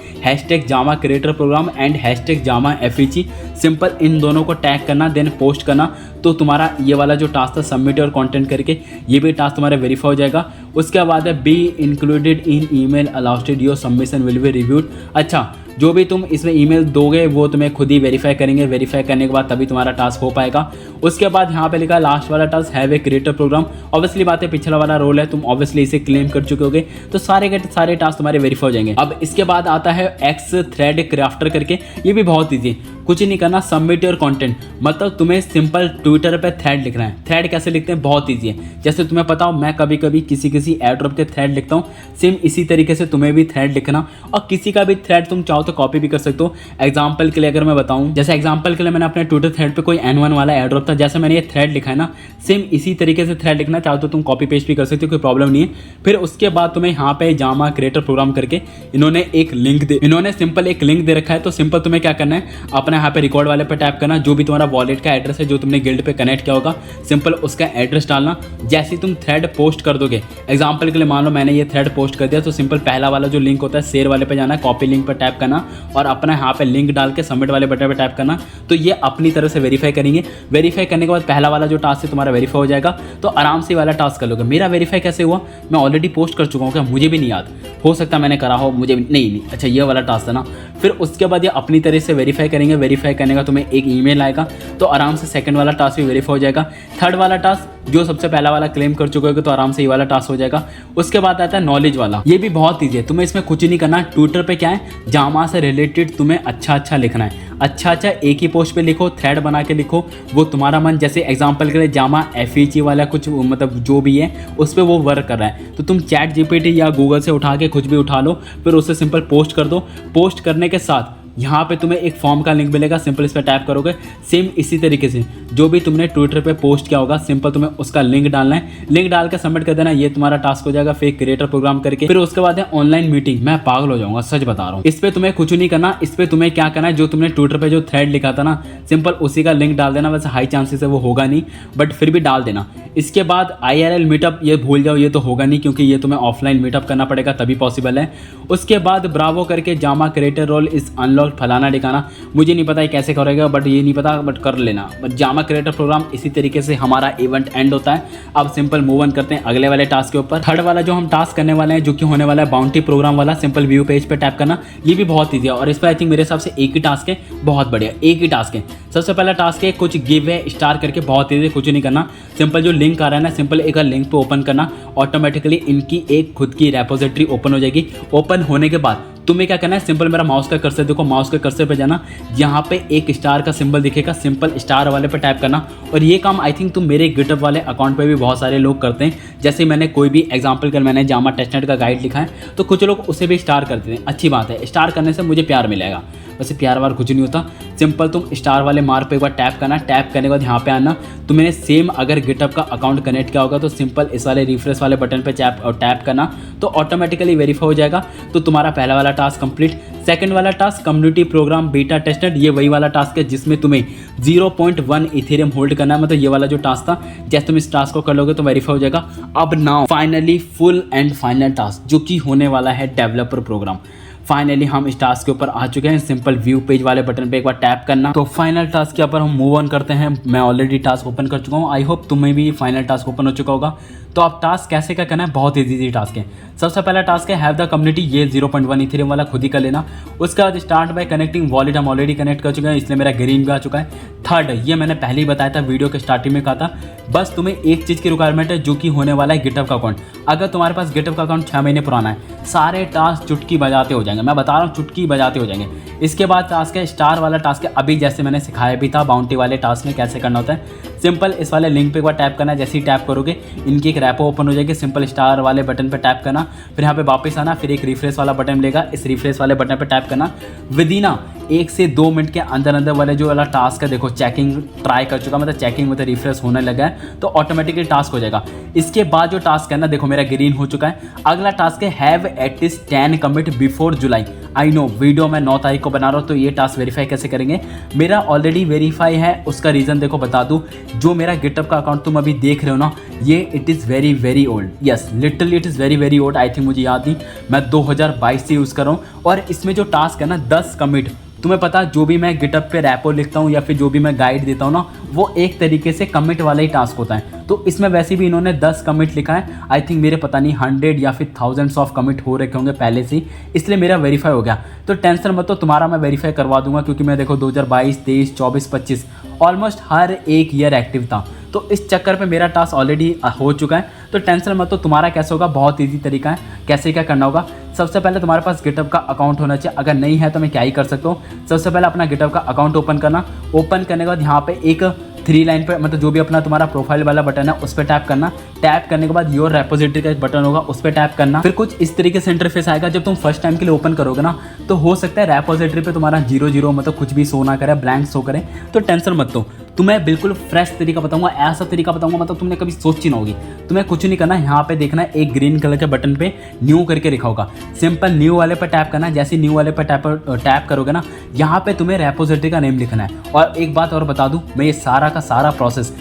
#Zama creator program and #Zama FHE। Simple इन दोनों को टैग करना, देन पोस्ट करना, तो तुम्हारा ये वाला जो टास्क था सबमिट और कंटेंट करके, ये भी टास्क तुम्हारा वेरीफाई हो जाएगा। उसके बाद है बी इंक्लूडेड इन ईमेल अलाउस्टेड your submission will be reviewed. अच्छा, जो भी तुम इसमें ईमेल दोगे वो तुम्हें खुद ही वेरीफाई करेंगे, वेरीफाई करने के बाद तभी तुम्हारा टास्क हो पाएगा। उसके बाद यहाँ पे लिखा लास्ट वाला task have a creator program. Obviously बात है, पिछला वाला रोल है, तुम ऑब्वियसली इसे क्लेम कर चुके होगे, तो सारे के सारे टास्क तुम्हारे वेरीफाई हो जाएंगे। अब इसके बाद आता है एक्स थ्रेड क्राफ्टर करके, ये भी बहुत ईजी है, कुछ नहीं करना, सबमिट योर कंटेंट। मतलब तुम्हें सिंपल ट्विटर पे थ्रेड लिखना है। थ्रेड कैसे लिखते हैं, बहुत ईजी है। जैसे तुम्हें पता हो मैं कभी कभी किसी एयर ड्रॉप के थ्रेड लिखता हूँ, सेम इसी तरीके से तुम्हें भी थ्रेड लिखना, और किसी का भी थ्रेड तुम चाहो तो कॉपी भी कर सकते हो। एग्जाम्पल के लिए अगर मैं बताऊँ, जैसे एग्जाम्पल के लिए मैंने अपने ट्विटर थ्रेड पे कोई N1 वाला एयर ड्रॉप था, जैसे मैंने ये थ्रेड लिखा है ना, सेम इसी तरीके से थ्रेड लिखना, चाहो तो तुम कॉपी पेस्ट भी कर सकते हो, कोई प्रॉब्लम नहीं है। फिर उसके बाद तुम्हें यहाँ पे जामा क्रिएटर प्रोग्राम करके इन्होंने सिंपल एक लिंक दे रखा है। तो सिंपल तुम्हें क्या करना है, अपने यहाँ पे रिकॉर्ड वाले पे टैप करना, जो भी तुम्हारा वॉलेट का एड्रेस है जो तुमने गिल्ड पे कनेक्ट किया होगा, सिंपल उसका एड्रेस डालना। जैसे ही तुम थ्रेड पोस्ट कर दोगे, एग्जांपल के लिए मान लो मैंने ये थ्रेड पोस्ट कर दिया, तो सिंपल पहला वाला जो लिंक होता है शेयर वाले पे जाना है, कॉपी लिंक पर टैप करना और अपना यहाँ पे लिंक डाल के सबमिट वाले बटन पे टैप करना। तो ये अपनी तरफ से वेरीफाई करेंगे। वेरीफाई करने के बाद पहला वाला जो टास्क है तुम्हारा वेरीफाई हो जाएगा, तो आराम से वाला टास्क कर लोगे। मेरा वेरीफाई कैसे हुआ, मैं ऑलरेडी पोस्ट कर चुका हूँ, क्या मुझे भी नहीं याद, हो सकता मैंने करा हो, मुझे नहीं। अच्छा, ये वाला टास्क है ना। फिर उसके बाद ये अपनी तरह से वेरीफाई करेंगे। वेरीफाई करने का तुम्हें एक ईमेल आएगा, तो आराम से सेकंड वाला टास्क भी वेरीफाई हो जाएगा। थर्ड वाला टास्क जो सबसे पहला वाला क्लेम कर चुके हो तो आराम से ये वाला टास्क हो जाएगा। उसके बाद आता है नॉलेज वाला, ये भी बहुत ईजी है, तुम्हें इसमें कुछ नहीं करना। ट्विटर पे क्या है, जामा से रिलेटेड तुम्हें अच्छा लिखना है, अच्छा एक ही पोस्ट पे लिखो, थ्रेड बना के लिखो, वो तुम्हारा मन। जैसे एग्जांपल के लिए जामा FEG वाला कुछ मतलब जो भी है उस पर वो वर्क कर रहा है, तो तुम चैट GPT या गूगल से उठा के कुछ भी उठा लो, फिर उससे सिंपल पोस्ट कर दो। पोस्ट करने के साथ यहाँ पे तुम्हें एक फॉर्म का लिंक मिलेगा, सिंपल इस पर टैप करोगे, सेम इसी तरीके से जो भी तुमने ट्विटर पे पोस्ट किया होगा, सिंपल तुम्हें उसका लिंक डालना है। लिंक डाल के सबमिट कर देना, ये तुम्हारा टास्क हो जाएगा फेक क्रिएटर प्रोग्राम करके। फिर उसके बाद है ऑनलाइन मीटिंग। मैं पागल हो जाऊंगा, सच बता रहा हूँ। इस पे तुम्हें कुछ नहीं करना, इस पे तुम्हें क्या करना है, जो तुमने ट्विटर पे जो थ्रेड लिखा था ना, सिंपल उसी का लिंक डाल देना। वैसे हाई चांसेस है वो होगा नहीं, बट फिर भी डाल देना। इसके बाद IRL मीटअप ये भूल जाओ, ये तो होगा नहीं, क्योंकि ये तुम्हें ऑफलाइन मीटअप करना पड़ेगा तभी पॉसिबल है। उसके बाद ब्रावो करके जामा क्रिएटर रोल इस अनलॉक फलाना दिखाना, मुझे नहीं पता है कैसे करेगा, बट ये नहीं पता, बट कर लेना। बट जामा क्रिएटर प्रोग्राम इसी तरीके से हमारा इवेंट एंड होता है। अब सिंपल मूव ऑन करते हैं अगले वाले टास्क के ऊपर। थर्ड वाला जो हम टास्क करने वाले हैं, जो कि होने वाला है बाउंटी प्रोग्राम वाला, सिंपल व्यू पेज पे टैप करना। ये भी बहुत ईजी है, और इस पर आई थिंक मेरे हिसाब से एक ही टास्क है, बहुत बढ़िया, एक ही टास्क है। सबसे पहला टास्क है कुछ गिव है स्टार करके, बहुत ईजी, कुछ नहीं करना। सिंपल जो लिंक आ रहा है ना, सिंपल एक लिंक पे ओपन करना, ऑटोमेटिकली इनकी एक खुद की रेपोजिटरी ओपन हो जाएगी। ओपन होने के बाद तुम्हें क्या करना है, सिंपल मेरा माउस का कर्सर देखो, माउस के कर्सर पे जाना, यहाँ पे एक स्टार का सिंबल दिखेगा, सिंपल स्टार वाले पे टैप करना। और ये काम आई थिंक तुम मेरे गिटहब वाले अकाउंट पे भी बहुत सारे लोग करते हैं। जैसे मैंने कोई भी एग्जांपल कर, मैंने जामा टेस्टनेट का गाइड लिखा है, तो कुछ लोग उसे भी स्टार करते हैं, अच्छी बात है, स्टार करने से मुझे प्यार मिलेगा। वैसे प्यार वार कुछ नहीं होता, सिंपल तुम स्टार वाले मार्क पे एक बार टैप करना। टैप करने के बाद यहाँ पे आना, तुमने सेम अगर गिटहब का अकाउंट कनेक्ट किया होगा तो सिंपल इस वाले रिफ्रेश वाले बटन पे टैप करना, तो ऑटोमेटिकली वेरीफाई हो जाएगा। तो तुम्हारा पहला वाला टास्क कंप्लीट। सेकंड वाला task community program beta tested, ये वही वाला टास्क है जिसमें तुम्हें 0.1 इथेरियम होल्ड करना है। मतलब ये वाला जो टास्क था, जैसे तुम इस टास्क को कर लोगे तो वेरीफाई हो जाएगा। अब now finally full and final task, जो कि होने वाला है डेवलपर प्रोग्राम। फाइनली हम इस टास्क के ऊपर आ चुके हैं। सिंपल व्यू पेज वाले बटन पे एक बार टैप करना। तो फाइनल टास्क के ऊपर हम मूव ऑन करते हैं। मैं ऑलरेडी टास्क ओपन कर चुका हूँ, आई होप तुम्हें भी फाइनल टास्क ओपन हो चुका होगा। तो अब टास्क कैसे क्या करना है, बहुत ईजी टास्क है। सबसे पहला टास्क है हैव द कम्युनिटी, ये 0.1 इथेरियम वाला खुद ही कर लेना। उसके बाद स्टार्ट बाय कनेक्टिंग वॉलेट, हम ऑलरेडी कनेक्ट कर चुके हैं, इसलिए मेरा ग्रीन भी आ चुका है। थर्ड, ये मैंने पहले ही बताया था, वीडियो के स्टार्टिंग में कहा था, बस तुम्हें एक चीज़ की रिक्वायरमेंट है, जो कि होने वाला है गिटहब का अकाउंट। अगर तुम्हारे पास गिटहब का अकाउंट 6 महीने पुराना है, सारे टास्क चुटकी बजाते हो जाएंगे, मैं बता रहा हूँ, चुटकी बजाते हो जाएंगे। इसके बाद टास्क है स्टार वाला टास्क है, अभी जैसे मैंने सिखाया भी था बाउंटी वाले टास्क में कैसे करना होता है। सिंपल इस वाले लिंक पे एक बार टैप करना है, जैसे ही टैप करोगे इनकी एक रैपो ओपन हो जाएगी। सिंपल स्टार वाले बटन पे टैप करना, फिर यहाँ पे वापस आना, फिर एक रिफ्रेश वाला बटन मिलेगा, इस रिफ्रेश वाले बटन पे टैप करना। विदिना 1 से 2 मिनट के अंदर वाले जो वाला टास्क है, देखो चेकिंग ट्राई कर चुका, मतलब चेकिंग मतलब रिफ्रेश होने लगा है, तो ऑटोमेटिकली टास्क हो जाएगा। इसके बाद जो टास्क है ना, देखो मेरा ग्रीन हो चुका है। अगला टास्क है have at least 10 commit before July. I no video मैं 9 तारीख को बना रहा हूँ, तो ये टास्क वेरीफाई कैसे करेंगे, मेरा ऑलरेडी वेरीफाई है। उसका रीज़न देखो बता दूँ, जो मेरा गिटहब का अकाउंट तुम अभी देख रहे हो ना, ये it is very old, yes literally it is very old. I think मुझे याद नहीं, मैं 2022 से यूज़ कर रहा हूँ। और इसमें जो टास्क है ना 10 कमिट तुम्हें पता जो भी मैं गिटअप पे रैपो लिखता हूँ या फिर जो भी मैं गाइड देता हूँ ना, वो एक तरीके से कमिट वाला ही टास्क होता है। तो इसमें वैसे भी इन्होंने 10 कमिट लिखा है। आई थिंक मेरे पता नहीं 100 या फिर थाउजेंड्स ऑफ कमिट हो रखे होंगे पहले से ही, इसलिए मेरा वेरीफाई हो गया। तो टेंशन मत, तो तुम्हारा मैं वेरीफाई करवा दूंगा, क्योंकि मैं देखो 2022, 23, 24, 25 ऑलमोस्ट हर एक ईयर एक्टिव था। तो इस चक्कर पे मेरा टास्क ऑलरेडी हो चुका है। तो टेंशन मत, तो तुम्हारा कैसे होगा, बहुत ईजी तरीका है कैसे क्या करना होगा। सबसे पहले तुम्हारे पास गिटअप का अकाउंट होना चाहिए, अगर नहीं है तो मैं क्या ही कर सकता हूँ। सबसे पहले अपना गिटअप का अकाउंट ओपन करना। ओपन करने के बाद यहाँ पे एक 3 लाइन पे, मतलब जो भी अपना तुम्हारा प्रोफाइल वाला बटन है उस पर टैप करना। टैप करने के बाद योर रेपोजिटरी का बटन होगा, उस पर टैप करना। फिर कुछ इस तरीके से इंटरफेस आएगा। जब तुम फर्स्ट टाइम के लिए ओपन करोगे ना, तो हो सकता है रेपोजिटरी पे तुम्हारा 0 मतलब कुछ भी शो ना करे, ब्लैंक शो करे। तो टेंशन मत लो, तुम्हें बिल्कुल फ्रेश तरीका बताऊंगा, ऐसा तरीका बताऊंगा मतलब तुमने कभी सोची ना होगी। तुम्हें कुछ नहीं करना, यहाँ पे देखना है एक ग्रीन कलर के बटन पे न्यू करके लिखा होगा। सिंपल न्यू वाले पे टैप करना है। जैसे न्यू वाले पे टैप करोगे ना, यहाँ पे तुम्हें रेपोजिटरी का नेम लिखना है। और एक बात और बता दूं, मैं ये सारा का सारा प्रोसेस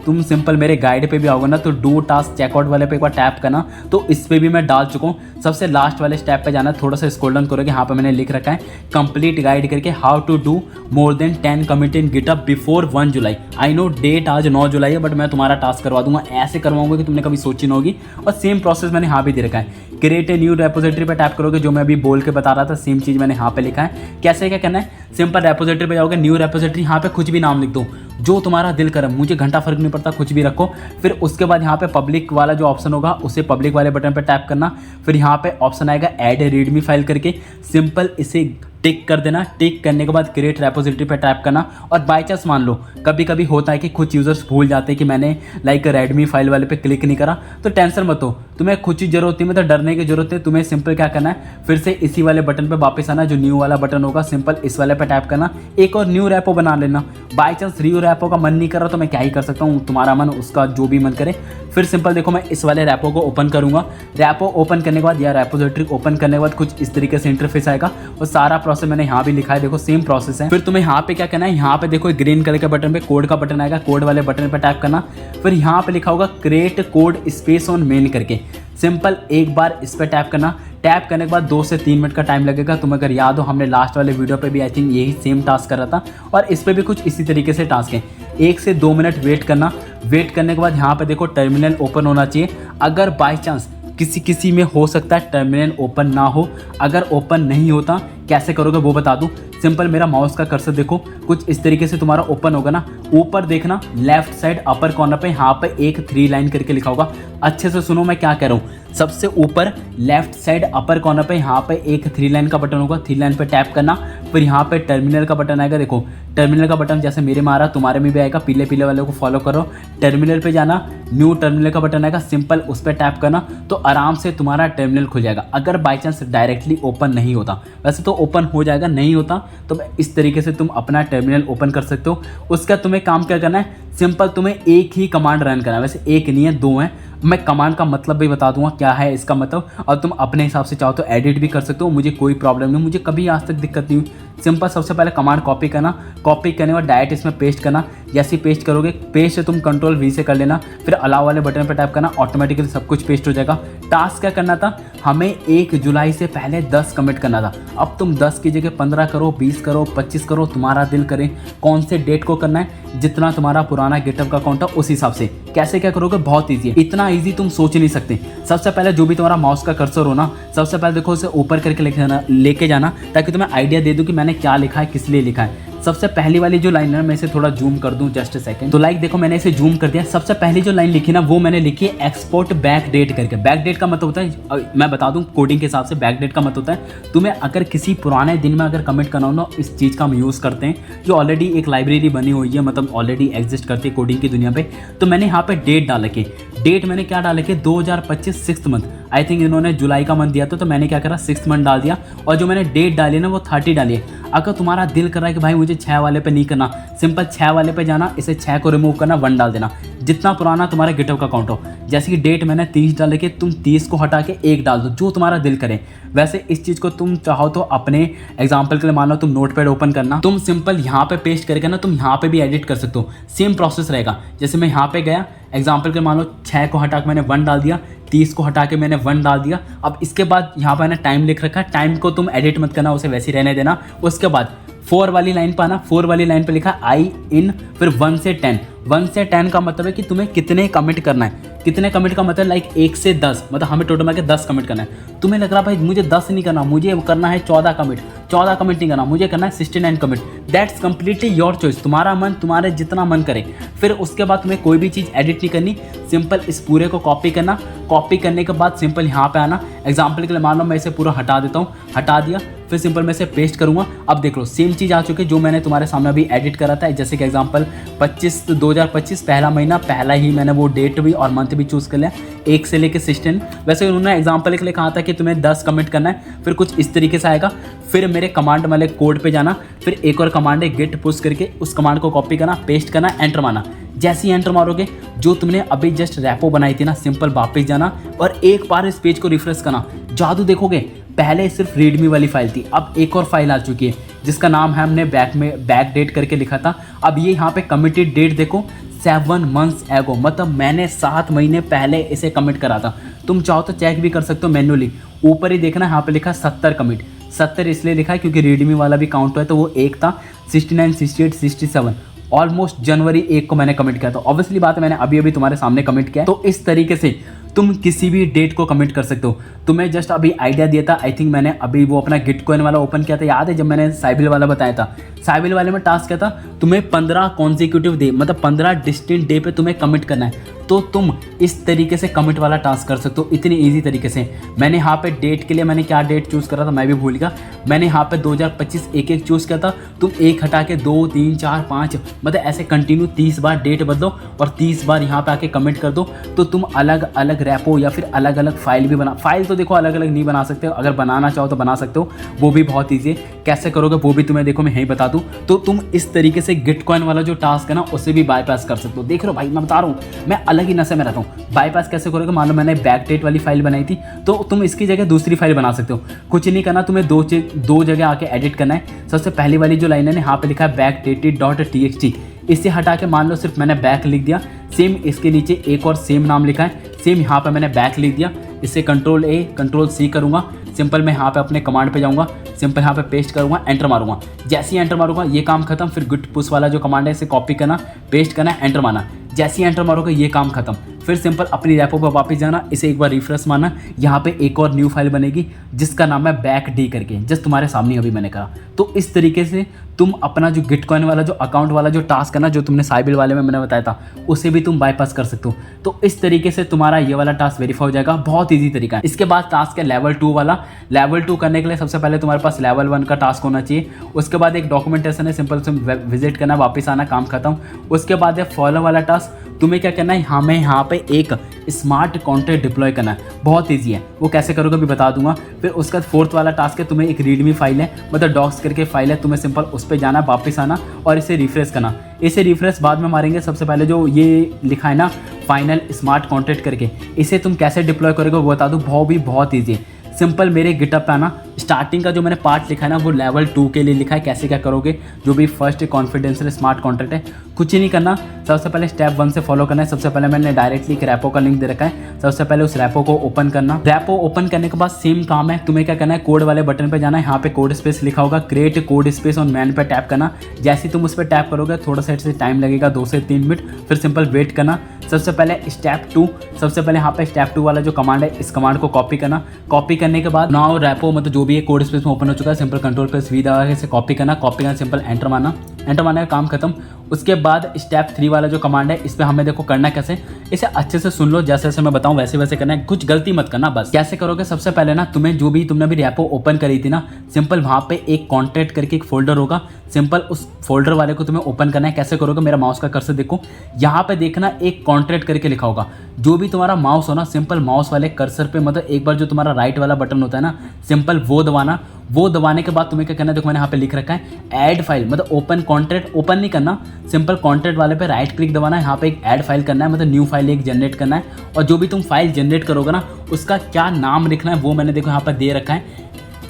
तुम सिंपल मेरे गाइड पे भी आओगे ना, तो डू टास्क चेकआउट वाले पे एक बार टैप करना, तो इस पे भी मैं डाल चुका हूँ। सबसे लास्ट वाले स्टेप पे जाना, थोड़ा सा स्क्रॉल डाउन करोगे, यहाँ पे मैंने लिख रखा है कंप्लीट गाइड करके, how to do more than 10 commit in GitHub before 1 July. I know date आज 9 जुलाई है, बट मैं तुम्हारा टास्क करवा दूंगा, ऐसे करवाऊंगा कि तुमने कभी सोची ना होगी। और सेम प्रोसेस मैंने यहाँ भी दे रखा है। क्रिएट ए न्यू रेपोजिटरी पे टैप करोगे, जो मैं अभी बोल के बता रहा था सेम चीज़ मैंने यहाँ पे लिखा है। कैसे क्या करना है, सिंपल रेपोजिटरी पे जाओगे, न्यू रेपोजिटरी, यहाँ पे कुछ भी नाम लिख दो जो तुम्हारा दिल करे, मुझे घंटा फर्क नहीं पड़ता, कुछ भी रखो। फिर उसके बाद यहाँ पे पब्लिक वाला जो ऑप्शन होगा, उसे पब्लिक वाले बटन पे टैप करना। फिर यहाँ पे ऑप्शन आएगा ऐड ए रीडमी फाइल करके, सिंपल इसे टिक कर देना। टिक करने के बाद क्रिएट रेपोजिटरी पे टैप करना। और बाय चांस मान लो कभी कभी होता है कि कुछ यूजर्स भूल जाते हैं कि मैंने लाइक रेडमी फाइल वाले पे क्लिक नहीं करा, तो टेंशन मत हो, तुम्हें कुछ चीज़ जरूरत है, मतलब डरने की जरूरत है। तुम्हें सिंपल क्या करना है, फिर से इसी वाले बटन पे वापस आना, जो न्यू वाला बटन होगा, सिंपल इस वाले पे टैप करना, एक और न्यू रैपो बना लेना। बाय चांस न्यू रैपो का मन नहीं कर रहा तो मैं क्या ही कर सकता हूँ, तुम्हारा मन उसका जो भी मन करे। फिर सिंपल देखो मैं इस वाले रैपो को ओपन करूँगा। रैपो ओपन करने के बाद या रेपोजिटरी ओपन करने के बाद कुछ इस तरीके से इंटरफेस आएगा। और सारा प्रोसेस मैंने यहाँ भी लिखा है, देखो सेम प्रोसेस है। फिर तुम्हें यहाँ पे क्या करना है, यहाँ पे देखो ग्रीन कलर के बटन पे कोड का बटन आएगा, कोड वाले बटन पे टैप करना। फिर यहाँ पे लिखा होगा create code space on main करके, सिंपल एक बार इस पर टैप करना। टैप करने के बाद 2 से 3 मिनट का टाइम लगेगा। तुम्हें अगर याद हो, हमने लास्ट वाले वीडियो पे भी आई थिंक यही सेम टास्क करा था, और इस पर भी कुछ इसी तरीके से टास्क है। 1 से 2 मिनट वेट करना। वेट करने के बाद यहाँ पे देखो टर्मिनल ओपन होना चाहिए। अगर बाई चांस किसी में हो सकता है टर्मिनल ओपन ना हो, अगर ओपन नहीं होता कैसे करोगे वो बता दूं। सिंपल मेरा माउस का कर्सर देखो, कुछ इस तरीके से तुम्हारा ओपन होगा ना। ऊपर देखना लेफ्ट साइड अपर कॉर्नर पे यहाँ पे एक 3 लाइन करके लिखा होगा। अच्छे से सुनो मैं क्या कह रहा हूँ। सबसे ऊपर लेफ्ट साइड अपर कॉर्नर पे यहाँ पे एक 3 लाइन का बटन होगा, 3 लाइन पे टैप करना। फिर यहाँ पे टर्मिनल का बटन आएगा, देखो टर्मिनल का बटन जैसे मेरे में आ रहा तुम्हारे में भी आएगा, पीले पीले वाले को फॉलो करो। टर्मिनल पे जाना, न्यू टर्मिनल का बटन आएगा, सिंपल उस पर टैप करना, तो आराम से तुम्हारा टर्मिनल खुल जाएगा। अगर बाई चांस डायरेक्टली ओपन नहीं होता, वैसे तो ओपन हो जाएगा, नहीं होता तो इस तरीके से तुम अपना टर्मिनल ओपन कर सकते हो। उसका तुम्हें काम क्या करना है, सिंपल तुम्हें एक ही कमांड रन करना है। वैसे एक नहीं है, 2 हैं। मैं कमांड का मतलब भी बता दूंगा क्या है इसका मतलब, और तुम अपने हिसाब से चाहो तो एडिट भी कर सकते हो, मुझे कोई प्रॉब्लम नहीं, मुझे कभी आज तक दिक्कत नहीं हुई। सिंपल सबसे पहले कमांड कॉपी करना, कॉपी करने के बाद डायरेक्ट इसमें पेस्ट करना। जैसे ही पेस्ट करोगे, पेस्ट से तुम कंट्रोल V से कर लेना, फिर अलाउ वाले बटन पर टैप करना, ऑटोमेटिकली सब कुछ पेस्ट हो जाएगा। टास्क क्या करना था, हमें 1 जुलाई से पहले 10 कमिट करना था। अब तुम 10 की जगह 15 करो, 20 करो, 25 करो, तुम्हारा दिल करे। कौन से डेट को करना है, जितना तुम्हारा पुराना गिटअप का अकाउंट है उस हिसाब से। कैसे क्या करोगे, बहुत ईजी है, इतना ईजी तुम सोच नहीं सकते। सबसे पहले जो भी तुम्हारा माउस का कर्सर हो ना, सबसे पहले देखो उसे ऊपर करके लेके जाना, ताकि तुम्हें आइडिया दे दूं कि मैंने क्या लिखा है, किस लिए लिखा है। सबसे पहली वाली जो लाइन है, मैं इसे थोड़ा जूम कर दूं, जस्ट अ सेकंड। तो लाइक देखो मैंने इसे जूम कर दिया। सबसे पहली जो लाइन लिखी ना, वो मैंने लिखी है एक्सपोर्ट बैक डेट करके। बैक डेट का मतलब होता है, मैं बता दूं कोडिंग के हिसाब से, बैक डेट का मतलब होता है तुम्हें अगर किसी पुराने दिन में अगर कमिट करना हो ना, इस चीज़ का हम यूज़ करते हैं, जो ऑलरेडी एक लाइब्रेरी बनी हुई है, मतलब ऑलरेडी एग्जिस्ट करती है कोडिंग की दुनिया पे। तो मैंने यहाँ पे डेट डाल के, डेट मैंने क्या डाले के 2025 6th मंथ, आई थिंक इन्होंने जुलाई का मंथ दिया था, तो मैंने क्या करा 6th मंथ डाल दिया। और जो मैंने डेट डाली ना वो 30 डाली है। अगर तुम्हारा दिल कर रहा है कि भाई मुझे 6 वाले पे नहीं करना, सिंपल 6 वाले पे जाना, इसे 6 को रिमूव करना, 1 डाल देना, जितना पुराना तुम्हारा गिटअप का अकाउंट हो। जैसे कि डेट मैंने 30 डाले के, तुम 30 को हटा के 1 डाल दो, जो तुम्हारा दिल करे। वैसे इस चीज़ को तुम चाहो तो अपने एग्जाम्पल के लिए मान लो तुम नोटपैड ओपन करना, तुम सिंपल यहाँ पे पेस्ट करके ना तुम यहाँ पे भी एडिट कर सकते हो, सेम प्रोसेस रहेगा। जैसे मैं यहाँ पे गया, एग्जाम्पल के मान लो 6 को हटा के मैंने 1 डाल दिया, 30 को हटा के मैंने 1 डाल दिया। अब इसके बाद यहाँ पर मैंने टाइम लिख रखा है, टाइम को तुम एडिट मत करना, उसे वैसे ही रहने देना। उसके बाद 4 वाली लाइन पर आना, 4 वाली लाइन पर लिखा आई इन, फिर 1 से 10। 1 से 10 का मतलब है कि तुम्हें कितने कमिट करना है। कितने कमिट का मतलब लाइक 1 से 10, मतलब हमें टोटल में 10 कमिट करना है। तुम्हें लग रहा भाई मुझे 10 नहीं करना, मुझे करना है 14 कमिट। 14 कमिट नहीं करना, मुझे करना है 69 commit. That's completely your choice, तुम्हारा मन, तुम्हारे जितना मन करे। फिर उसके बाद तुम्हें कोई भी चीज़ एडिट नहीं करनी, सिंपल इस पूरे को कॉपी करना। कॉपी करने के बाद सिंपल यहाँ पे आना। एग्जाम्पल के लिए मान लो मैं इसे पूरा हटा देता हूँ, हटा दिया, फिर सिंपल मैं इसे पेस्ट करूँगा। अब देख लो सेम चीज़ आ चुकी है जो मैंने तुम्हारे सामने अभी एडिट करा था। जैसे कि एग्जाम्पल 2025 पहला महीना, पहला ही मैंने वो डेट भी और मंथ भी चूज़ कर लिया, 1 से लेकर 16। वैसे उन्होंने एग्जाम्पल के लिए कहा था कि तुम्हें 10 कमिट करना है। फिर कुछ इस तरीके से आएगा। फिर मेरे कमांड वाले कोड पे जाना, फिर एक और कमांड है गेट पुश करके, उस कमांड को कॉपी करना, पेस्ट करना, एंटर मारना। जैसे ही एंटर मारोगे जो तुमने अभी जस्ट रैपो बनाई थी ना, सिंपल वापस जाना और एक बार इस पेज को रिफ्रेश करना। जादू देखोगे, पहले सिर्फ रीडमी वाली फाइल थी, अब एक और फाइल आ चुकी है जिसका नाम है हमने बैक डेट करके लिखा था। अब ये यहाँ पे कमिटेड डेट देखो 7 मंथ्स एगो, मतलब मैंने 7 महीने पहले इसे कमिट करा था। तुम चाहो तो चेक भी कर सकते हो मैन्युअली। ऊपर ही देखना यहाँ पे लिखा 70 कमिट। 70 इसलिए लिखा है क्योंकि रीडमी वाला भी काउंट हुआ है, तो वो एक था। 69, 68, 67 ऑलमोस्ट जनवरी 1 को मैंने कमिट किया था। ऑब्वियसली बात है मैंने अभी तुम्हारे सामने कमिट किया है। तो इस तरीके से तुम किसी भी डेट को कमिट कर सकते हो। तुम्हें जस्ट अभी आइडिया दिया था, आई थिंक मैंने अभी वो अपना गिटकॉइन वाला ओपन किया था, याद है जब मैंने साइबिल वाला बताया था। साइबिल वाले में टास्क क्या था, तुम्हें 15 कॉन्जिक्यूटिव डे, मतलब 15 डिस्टिंक्ट डे पे तुम्हें कमिट करना है। तो तुम इस तरीके से कमिट वाला टास्क कर सकते हो इतनी ईजी तरीके से। मैंने यहाँ पे डेट के लिए मैंने क्या डेट चूज़ करा था मैं भी भूल गया। मैंने यहाँ पे 2025 एक चूज़ किया था। तुम एक हटा के 2, 3, 4, 5 मतलब ऐसे कंटिन्यू 30 बार डेट बदलो और 30 बार यहाँ पे आके कमिट कर दो। तो तुम अलग अलग रैपो या फिर अलग अलग फाइल भी बना, फाइल तो देखो अलग अलग नहीं बना सकते हो, अगर बनाना चाहो तो बना सकते हो, वो भी बहुत ईजी है। कैसे करोगे वो भी तुम्हें देखो मैं यहीं बता दूँ। तो तुम इस तरीके से गिटकॉइन वाला जो टास्क है ना उसे भी बाईपास कर सकते हो। देख रहे हो भाई, मैं बता रहा हूँ मैं अलग ही नशे में रहता हूँ। बाईपास कैसे करोगे, मान लो मैंने बैक डेट वाली फाइल बनाई थी तो तुम इसकी जगह दूसरी फाइल बना सकते हो। कुछ नहीं करना, तुम्हें दो जगह आके एडिट करना है। सबसे पहली वाली जो लाइन है यहाँ पे लिखा है backdated.txt, इसे हटा के मान लो सिर्फ मैंने बैक लिख दिया। सेम इसके नीचे एक और सेम नाम लिखा है, सेम यहाँ पे मैंने बैक लिख दिया। इसे Ctrl+A Ctrl+C करूँगा। सिंपल मैं यहाँ पे अपने कमांड पे जाऊँगा, सिंपल यहाँ पे पेस्ट करूँगा, एंटर मारूंगा। जैसे ही एंटर मारूंगा ये काम खत्म। फिर गिट पुश वाला जो कमांड है इसे कॉपी करना, पेस्ट करना, एंटर मारना। जैसे ही एंटर मारोगे ये काम खत्म। फिर सिंपल अपनी रैपो पर वापस जाना, इसे एक बार रिफ्रेश मारना। यहाँ पे एक और न्यू फाइल बनेगी जिसका नाम है बैकडी करके, जस्ट तुम्हारे सामने अभी मैंने कहा। तो इस तरीके से तुम अपना जो गिटकॉइन वाला जो अकाउंट वाला जो टास्क है ना, जो तुमने साइबिल वाले में मैंने बताया था, उसे भी तुम बाईपास कर सकते हो। तो इस तरीके से तुम्हारा ये वाला टास्क वेरीफाई हो जाएगा। बहुत ईजी तरीका है। इसके बाद टास्क है लेवल 2 वाला। लेवल 2 करने के लिए सबसे पहले तुम्हारे पास लेवल 1 का टास्क होना चाहिए। उसके बाद एक डॉक्यूमेंटेशन है, सिंपल तुम विजिट करना, वापस आना, काम खत्म। उसके बाद है फॉलो वाला टास्क। तुम्हें क्या करना है, हमें यहाँ पे एक स्मार्ट कॉन्ट्रैक्ट डिप्लॉय करना है। बहुत ईजी है, वो कैसे करोगे भी बता दूंगा। फिर उसका 4th वाला टास्क है, तुम्हें एक रीडमी फाइल है, मतलब डॉक्स करके फाइल है, तुम्हें सिंपल उस पर जाना, वापस आना और इसे रिफ्रेश करना। इसे रिफ्रेश बाद में मारेंगे। सबसे पहले जो ये लिखा है ना फाइनल स्मार्ट कॉन्ट्रैक्ट करके, इसे तुम कैसे डिप्लॉय करोगे वो बता दूँ। बहुत ईजी है। सिंपल मेरे गिटअप पे आना, स्टार्टिंग का जो मैंने पार्ट लिखा है ना वो लेवल 2 के लिए लिखा है, कैसे क्या करोगे। जो भी फर्स्ट कॉन्फिडेंशियल स्मार्ट कॉन्ट्रैक्ट है, कुछ ही नहीं करना। सबसे पहले स्टेप 1 से फॉलो करना है। सबसे पहले मैंने डायरेक्टली एक रैपो का लिंक दे रखा है। सबसे पहले उस रैपो को ओपन करना। रैपो ओपन करने के बाद सेम काम है, तुम्हें क्या करना है, कोड वाले बटन पे जाना है। यहाँ पे कोड स्पेस लिखा होगा, create code space on man पे टैप करना। जैसे ही तुम उस पर टैप करोगे थोड़ा सा इससे टाइम लगेगा, 2 से 3 मिनट। फिर सिंपल वेट करना। सबसे पहले स्टेप 2, सबसे पहले यहाँ पे स्टेप 2 वाला जो कमांड है, इस कमांड को कॉपी करना। कॉपी करने के बाद नाउ रैपो मतलब जो भी है कोड स्पेस में ओपन हो चुका है, सिंपल Ctrl+V दबा के इसे कॉपी करना। कॉपी करना, सिंपल एंटर मारना। एंटर मारने का काम खत्म। उसके बाद स्टेप 3 वाला जो कमांड है, इस पर हमें देखो करना कैसे, इसे अच्छे से सुन लो, जैसे जैसे मैं बताऊं वैसे वैसे करना है, कुछ गलती मत करना। बस कैसे करोगे, सबसे पहले ना तुम्हें जो भी तुमने अभी रैपो ओपन करी थी ना, सिंपल वहाँ पे एक कॉन्टैक्ट करके एक फोल्डर होगा, सिंपल उस फोल्डर वाले को तुम्हें ओपन करना है। कैसे करोगे, मेरा माउस का कर्सर देखो, यहाँ पे देखना एक कॉन्ट्रैक्ट करके लिखा होगा। जो भी तुम्हारा माउस हो ना, सिंपल माउस वाले कर्सर पे मतलब एक बार जो तुम्हारा राइट वाला बटन होता है ना, सिंपल वो दबाना। वो दबाने के बाद तुम्हें क्या करना है, देखो मैंने यहाँ पे लिख रखा है ऐड फाइल, मतलब ओपन कॉन्ट्रैक्ट। ओपन नहीं करना, सिंपल कॉन्ट्रैक्ट वाले पे राइट क्लिक दबाना है। यहाँ पे एक ऐड फाइल करना है, मतलब न्यू फाइल एक जनरेट करना है। और जो भी तुम फाइल जनरेट करोगे ना, उसका क्या नाम लिखना है वो मैंने देखो यहाँ पर दे रखा है,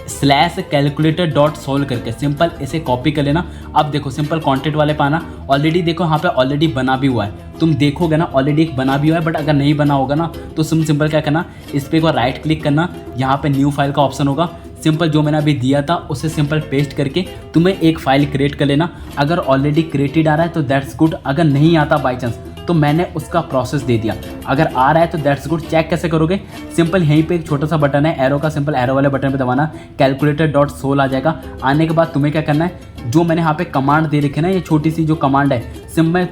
/calculator.solve करके सिंपल इसे कॉपी कर लेना। अब देखो सिंपल कॉन्टेंट वाले पे आना, ऑलरेडी देखो यहाँ पे ऑलरेडी बना भी हुआ है, तुम देखोगे ना ऑलरेडी एक बना भी हुआ है। बट अगर नहीं बना होगा ना तो तुम सिंपल क्या करना, इस पर एक बार राइट क्लिक करना, यहाँ पे न्यू फाइल का ऑप्शन होगा, सिंपल जो मैंने अभी दिया था उसे सिंपल पेस्ट करके तुम्हें एक फाइल क्रिएट कर लेना। अगर ऑलरेडी क्रिएटेड आ रहा है तो दैट्स गुड, अगर नहीं आता बाई चांस तो मैंने उसका प्रोसेस दे दिया, अगर आ रहा है तो दैट्स गुड। चेक कैसे करोगे, सिंपल यहीं पे एक छोटा सा बटन है एरो का, सिंपल एरो वाले बटन पे दबाना, calculator.solve आ जाएगा। आने के बाद तुम्हें क्या करना है, जो मैंने यहाँ पे कमांड दे रखी है ना, ये छोटी सी जो कमांड है,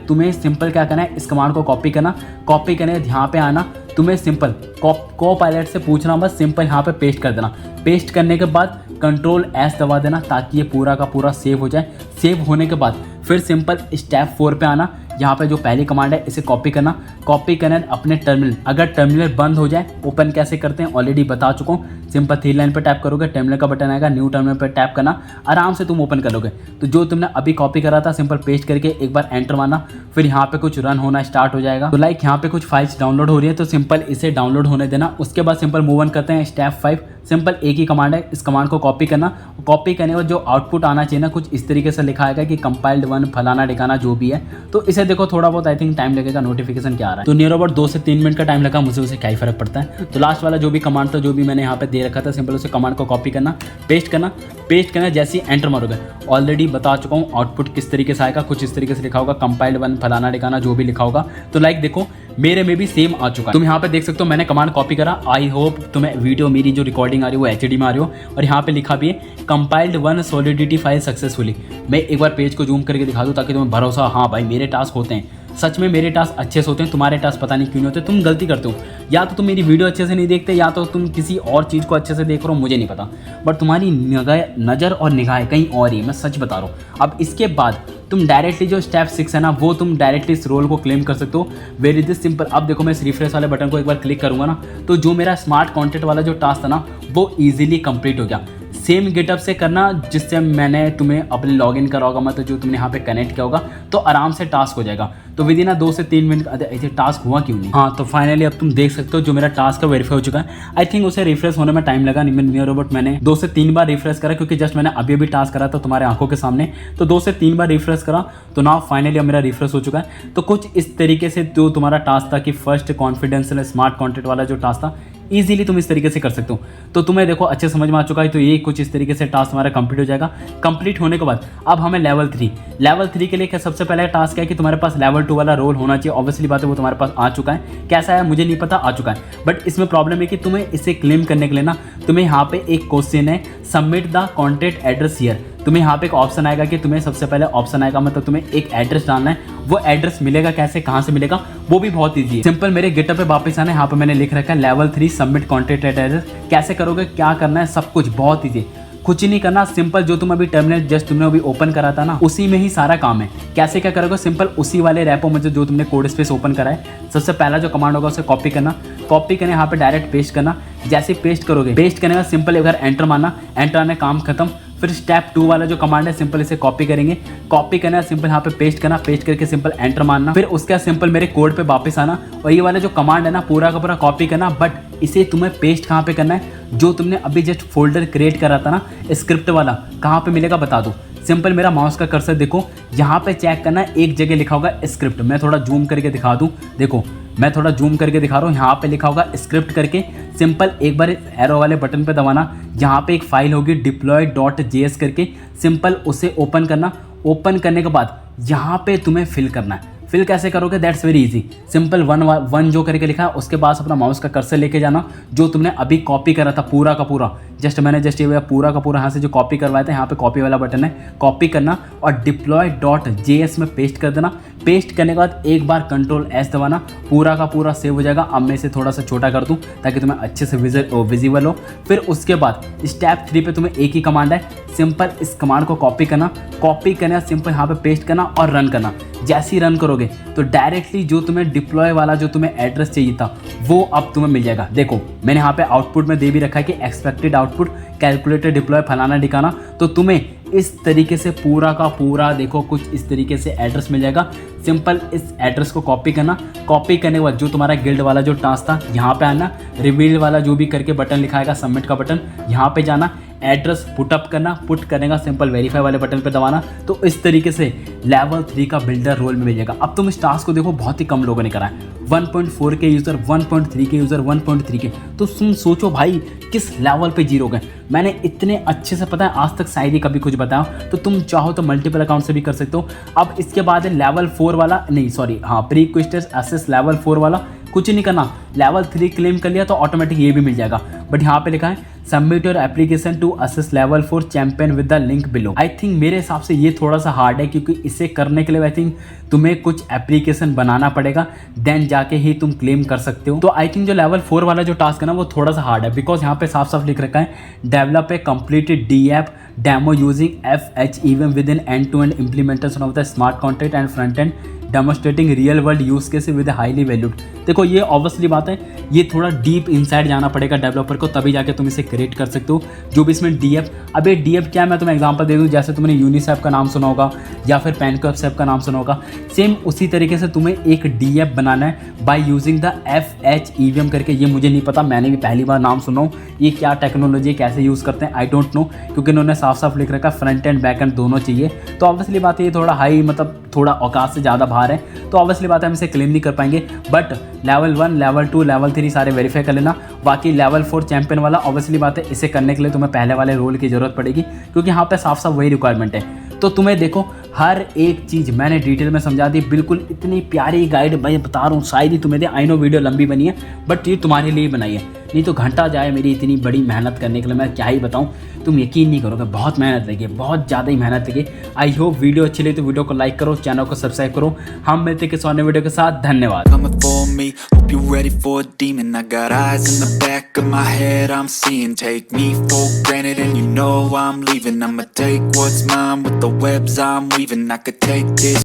तुम्हें सिंपल क्या करना है, इस कमांड को कॉपी करना, कॉपी करने यहाँ पे आना, तुम्हें सिंपल को-पायलट से पूछना, बस सिंपल यहाँ पे पेस्ट कर देना। पेस्ट करने के बाद Ctrl+S दबा देना ताकि ये पूरा का पूरा सेव हो जाए। सेव होने के बाद फिर सिंपल स्टेप 4 पे आना, यहाँ पे जो पहली कमांड है इसे कॉपी करना, कॉपी करना अपने टर्मिनल, अगर टर्मिनल बंद हो जाए ओपन कैसे करते हैं ऑलरेडी बता चुका हूँ। सिंपल 3 लाइन पर टैप करोगे, टर्मिनल का बटन आएगा, न्यू टर्मिनल पर टैप करना, आराम से तुम ओपन कर लोगे। तो जो तुमने अभी कॉपी करा था सिंपल पेस्ट करके एक बार एंटर मारना, फिर यहाँ पे कुछ रन होना स्टार्ट हो जाएगा। तो लाइक यहाँ पे कुछ फाइल्स डाउनलोड हो रही है, तो सिंपल इसे डाउनलोड होने देना। उसके बाद सिंपल मूव ऑन करते हैं स्टेप 5। सिंपल एक ही कमांड है, इस कमांड को कॉपी करना, कॉपी करने के बाद जो आउटपुट आना चाहिए ना कुछ इस तरीके से लिखा आएगा कि कंपाइल्ड 1 फलाना ठिकाना जो भी है। तो इसे देखो थोड़ा बहुत आई थिंक टाइम लगेगा, नोटिफिकेशन क्या आ रहा है, तो नियर अबाउट 2 से 3 मिनट का टाइम लगा, मुझे उसे क्या ही फर्क पड़ता है। तो लास्ट वाला जो भी कमांड था, जो भी मैंने यहाँ पे दे रखा था, सिंपल उसे कमांड को कॉपी करना, पेस्ट करना, जैसे ही एंटर मारोगे ऑलरेडी बता चुका हूँ आउटपुट किस तरीके से आएगा, कुछ इस तरीके से लिखा होगा कंपाइल्ड 1 फलाना ठिकाना जो भी लिखा होगा। तो लाइक देखो मेरे में भी सेम आ चुका है, तुम यहाँ पे देख सकते हो मैंने कमांड कॉपी करा। आई होप तुम्हें वीडियो मेरी जो रिकॉर्डिंग आ रही है वो HD में आ रही हो, और यहाँ पे लिखा भी है कंपाइल्ड 1 सॉलिडिटी फाइल सक्सेसफुली। मैं एक बार पेज को जूम करके दिखा दूँ ताकि तुम्हें भरोसा, हाँ भाई मेरे टास्क होते हैं, सच में मेरे टास्क अच्छे से होते हैं, तुम्हारे टास्क पता नहीं क्यों नहीं होते, तुम गलती करते हो, या तो तुम मेरी वीडियो अच्छे से नहीं देखते, या तो तुम किसी और चीज़ को अच्छे से देख रहे हो, मुझे नहीं पता, बट तुम्हारी नज़र और निगाहें कहीं और ही, मैं सच बता रहा हूँ। अब इसके बाद तुम डायरेक्टली जो स्टेप 6 है ना, वो तुम डायरेक्टली इस रोल को क्लेम कर सकते हो। Very this simple. अब देखो मैं इस रिफ्रेश वाले बटन को एक बार क्लिक करूँगा ना, तो जो मेरा स्मार्ट कॉन्टेंट वाला जो टास्क था ना वो ईजिली कंप्लीट हो गया। सेम गेटअप से करना जिससे मैंने तुम्हें अपने लॉगिन करा होगा, मतलब जो तुमने यहाँ पे कनेक्ट किया होगा, तो आराम से टास्क हो जाएगा। तो विद इन 2 से 3 मिनट ऐसे टास्क हुआ क्यों नहीं। हाँ तो फाइनली अब तुम देख सकते हो जो मेरा टास्क है वेरीफाई हो चुका है। आई थिंक उसे रिफ्रेश होने में टाइम लगा नहीं, नियर अबाउट मैंने 2 से 3 बार रिफ्रेश करा, क्योंकि जस्ट मैंने अभी टास्क करा था तुम्हारे आंखों के सामने, तो 2 से 3 बार रिफ्रेश करा, तो नाउ फाइनली अब मेरा रिफ्रेश हो चुका है। तो कुछ इस तरीके से जो तुम्हारा टास्क था कि फर्स्ट कॉन्फिडेंशियल स्मार्ट कॉन्टेंट वाला जो टास्क था, ईजिली तुम इस तरीके से कर सकते हो। तो तुम्हें देखो अच्छे समझ में आ चुका है, तो ये कुछ इस तरीके से टास्क हमारा कंप्लीट हो जाएगा। कंप्लीट होने के बाद अब हमें लेवल 3 के लिए क्या सबसे पहला टास्क है कि तुम्हारे पास लेवल 2 वाला रोल होना चाहिए। ऑब्वियसली बात है वो तुम्हारे पास आ चुका है, कैसा है मुझे नहीं पता, आ चुका है। बट इसमें प्रॉब्लम है कि तुम्हें इसे क्लेम करने के लिए ना तुम्हें यहाँ पे एक क्वेश्चन है, submit the contact address here. तुम्हें यहाँ पे एक ऑप्शन आएगा कि तुम्हें सबसे पहले ऑप्शन आएगा, मतलब तुम्हें एक एड्रेस डालना है। वो एड्रेस मिलेगा कैसे, कहाँ से मिलेगा, वो भी बहुत ईजी है। सिंपल मेरे गिटहब पे वापस आना है, यहाँ पे मैंने लिख रखा है लेवल 3 सबमिट कॉन्टैक्ट एड्रेस। कैसे करोगे, क्या करना है, सब कुछ बहुत ईजी है, कुछ नहीं करना। सिंपल जो तुम अभी टर्मिनल जस्ट तुमने अभी ओपन करा था ना, उसी में ही सारा काम है। कैसे क्या करोगे, सिंपल उसी वाले रैपो में जो तुमने कोड स्पेस ओपन करा है, सबसे पहला जो कमांड होगा उसे कॉपी करना, कॉपी करने यहाँ पे डायरेक्ट पेस्ट करना। जैसे पेस्ट करोगे, पेस्ट करने का सिंपल एक बार एंटर मारना, एंटर आने काम खत्म। फिर स्टेप 2 वाला जो कमांड है सिंपल इसे कॉपी करेंगे, कॉपी करना सिंपल यहाँ पे पेस्ट करना, पेस्ट करके सिंपल एंटर मारना। फिर उसका सिंपल मेरे कोड पे वापस आना और ये वाला जो कमांड है ना पूरा का पूरा कॉपी करना। बट इसे तुम्हें पेस्ट कहाँ पे करना है, जो तुमने अभी जस्ट फोल्डर क्रिएट करा था ना स्क्रिप्ट वाला, कहाँ पे मिलेगा बता दो। सिंपल मेरा माउस का कर्सर देखो, यहाँ पे चेक करना, एक जगह लिखा होगा स्क्रिप्ट। मैं थोड़ा जूम करके दिखा दूँ, देखो मैं थोड़ा जूम करके दिखा रहा हूँ, यहाँ पे लिखा होगा स्क्रिप्ट करके। सिंपल एक बार एरो वाले बटन पे दबाना, यहाँ पे एक फाइल होगी deploy.js करके, सिंपल उसे ओपन करना। ओपन करने के बाद यहाँ पे तुम्हें फिल करना है। फिल कैसे करोगे, that's very easy. Simple one जो करके लिखा है उसके बाद अपना माउस का कर्सर लेके जाना, जो तुमने अभी कॉपी करा था पूरा का पूरा, मैंने ये पूरा का पूरा यहाँ से जो कॉपी करवाया था, यहाँ पे कॉपी वाला बटन है, कॉपी करना और deploy.js में पेस्ट कर देना। पेस्ट करने के बाद एक बार Ctrl+S दबाना, पूरा का पूरा सेव हो जाएगा। अब मैं इसे थोड़ा सा छोटा कर दूं ताकि तुम्हें अच्छे से विजिबल हो। फिर उसके बाद स्टेप 3 पे तुम्हें एक ही कमांड है, सिंपल इस कमांड को कॉपी करना, कॉपी करना सिंपल यहाँ पे पेस्ट करना और रन करना। जैसे ही रन करोगे तो डायरेक्टली जो तुम्हें डिप्लॉय वाला जो तुम्हें एड्रेस चाहिए था वो अब तुम्हें मिल जाएगा। देखो मैंने यहाँ पे आउटपुट में दे भी रखा है कि एक्सपेक्टेड आउटपुट कैलकुलेटर डिप्लॉय फलाना ठिकाना। तो तुम्हें इस तरीके से पूरा का पूरा देखो कुछ इस तरीके से एड्रेस मिल जाएगा। सिंपल इस एड्रेस को कॉपी करना, कॉपी करने के बाद जो तुम्हारा गिल्ड वाला जो टास्क था यहाँ पे आना, रिवील वाला जो भी करके बटन लिखाएगा सबमिट का बटन, यहाँ पे जाना, एड्रेस पुटअप करना, पुट करने का सिंपल वेरीफाई वाले बटन पे दबाना, तो इस तरीके से लेवल 3 का बिल्डर रोल में मिलेगा। अब तुम इस टास्क को देखो, बहुत ही कम लोगों ने करा है, 1.4 के यूज़र, 1.3 के यूज़र, 1.3 के। तो तुम सोचो भाई किस लेवल पे जीरो गए। मैंने इतने अच्छे से पता है आज तक शायद ही कभी कुछ बताया, तो तुम चाहो तो मल्टीपल अकाउंट से भी कर सकते हो। अब इसके बाद है लेवल 4 वाला, नहीं सॉरी हाँ, प्री क्विस्टेस एसेस लेवल 4 वाला, कुछ नहीं करना, लेवल 3 क्लेम कर लिया तो ऑटोमेटिक ये भी मिल जाएगा। बट यहाँ पे लिखा है submit your application to access level 4 champion with the link below. I think मेरे हिसाब से ये थोड़ा सा हार्ड है, क्योंकि इसे करने के लिए आई थिंक तुम्हें कुछ एप्लीकेशन बनाना पड़ेगा, देन जाके ही तुम क्लेम कर सकते हो। तो आई थिंक जो लेवल 4 वाला जो टास्क है ना, वो थोड़ा सा हार्ड है, बिकॉज यहाँ पे साफ साफ लिख रखा है develop a completed dApp demo using FH EVM with in end to end implementation of the smart contract and front end demonstrating real world use case with highly valued. देखो ये ऑब्वियसली बात है, ये थोड़ा डीप इनसाइड जाना पड़ेगा डेवलपर को, तभी जाके तुम इसे क्रिएट कर सकते हो। जो भी इसमें DApp, अब ये DApp क्या है मैं तुम्हें एग्जांपल दे दूँ, जैसे तुमने यूनिसेफ का नाम सुना होगा या फिर पेनकॉप का नाम सुना होगा, सेम उसी तरीके से तुम्हें एक DApp बनाना है by using the FH EVM करके। ये मुझे नहीं पता, मैंने भी पहली बार नाम सुना हूँ, ये क्या टेक्नोलॉजी कैसे यूज़ करते हैं आई डोंट नो, क्योंकि इन्होंने साफ साफ लिख रखा फ्रंट एंड बैक एंड दोनों चाहिए। तो ऑब्वियसली बात है ये थोड़ा हाई, मतलब थोड़ा औकात से ज़्यादा बाहर है, तो ऑब्वियसली बात है हम इसे क्लेम नहीं कर पाएंगे। बट लेवल 1, लेवल 2, लेवल 3 सारे वेरीफाई कर लेना। बाकी लेवल 4 चैंपियन वाला ऑब्वियसली बात है, इसे करने के लिए तुम्हें पहले वाले रोल की ज़रूरत पड़ेगी, क्योंकि यहाँ पे साफ साफ वही रिक्वायरमेंट है। तो तुम्हें देखो हर एक चीज़ मैंने डिटेल में समझा दी, बिल्कुल इतनी प्यारी गाइड भाई बता रहा हूँ, शायद ही तुम्हें दे। आई नो वीडियो लंबी बनी है, बट ये तुम्हारे लिए बनाई है, नहीं तो घंटा जाए मेरी इतनी बड़ी मेहनत करने के लिए, मैं क्या ही बताऊँ, तुम यकीन नहीं करोगे, बहुत मेहनत लगी है, बहुत ज़्यादा ही मेहनत लगी। आई होप वीडियो अच्छी लगी तो वीडियो को लाइक करो, चैनल को सब्सक्राइब करो। हम मिलते हैं किसी और नए वीडियो के साथ, धन्यवाद। Coming for me, hope you're ready for a demon. I got eyes in the back of my head, I'm seeing. Take me for granted and you know I'm leaving. I'ma take what's mine with the webs I'm weaving. I could take this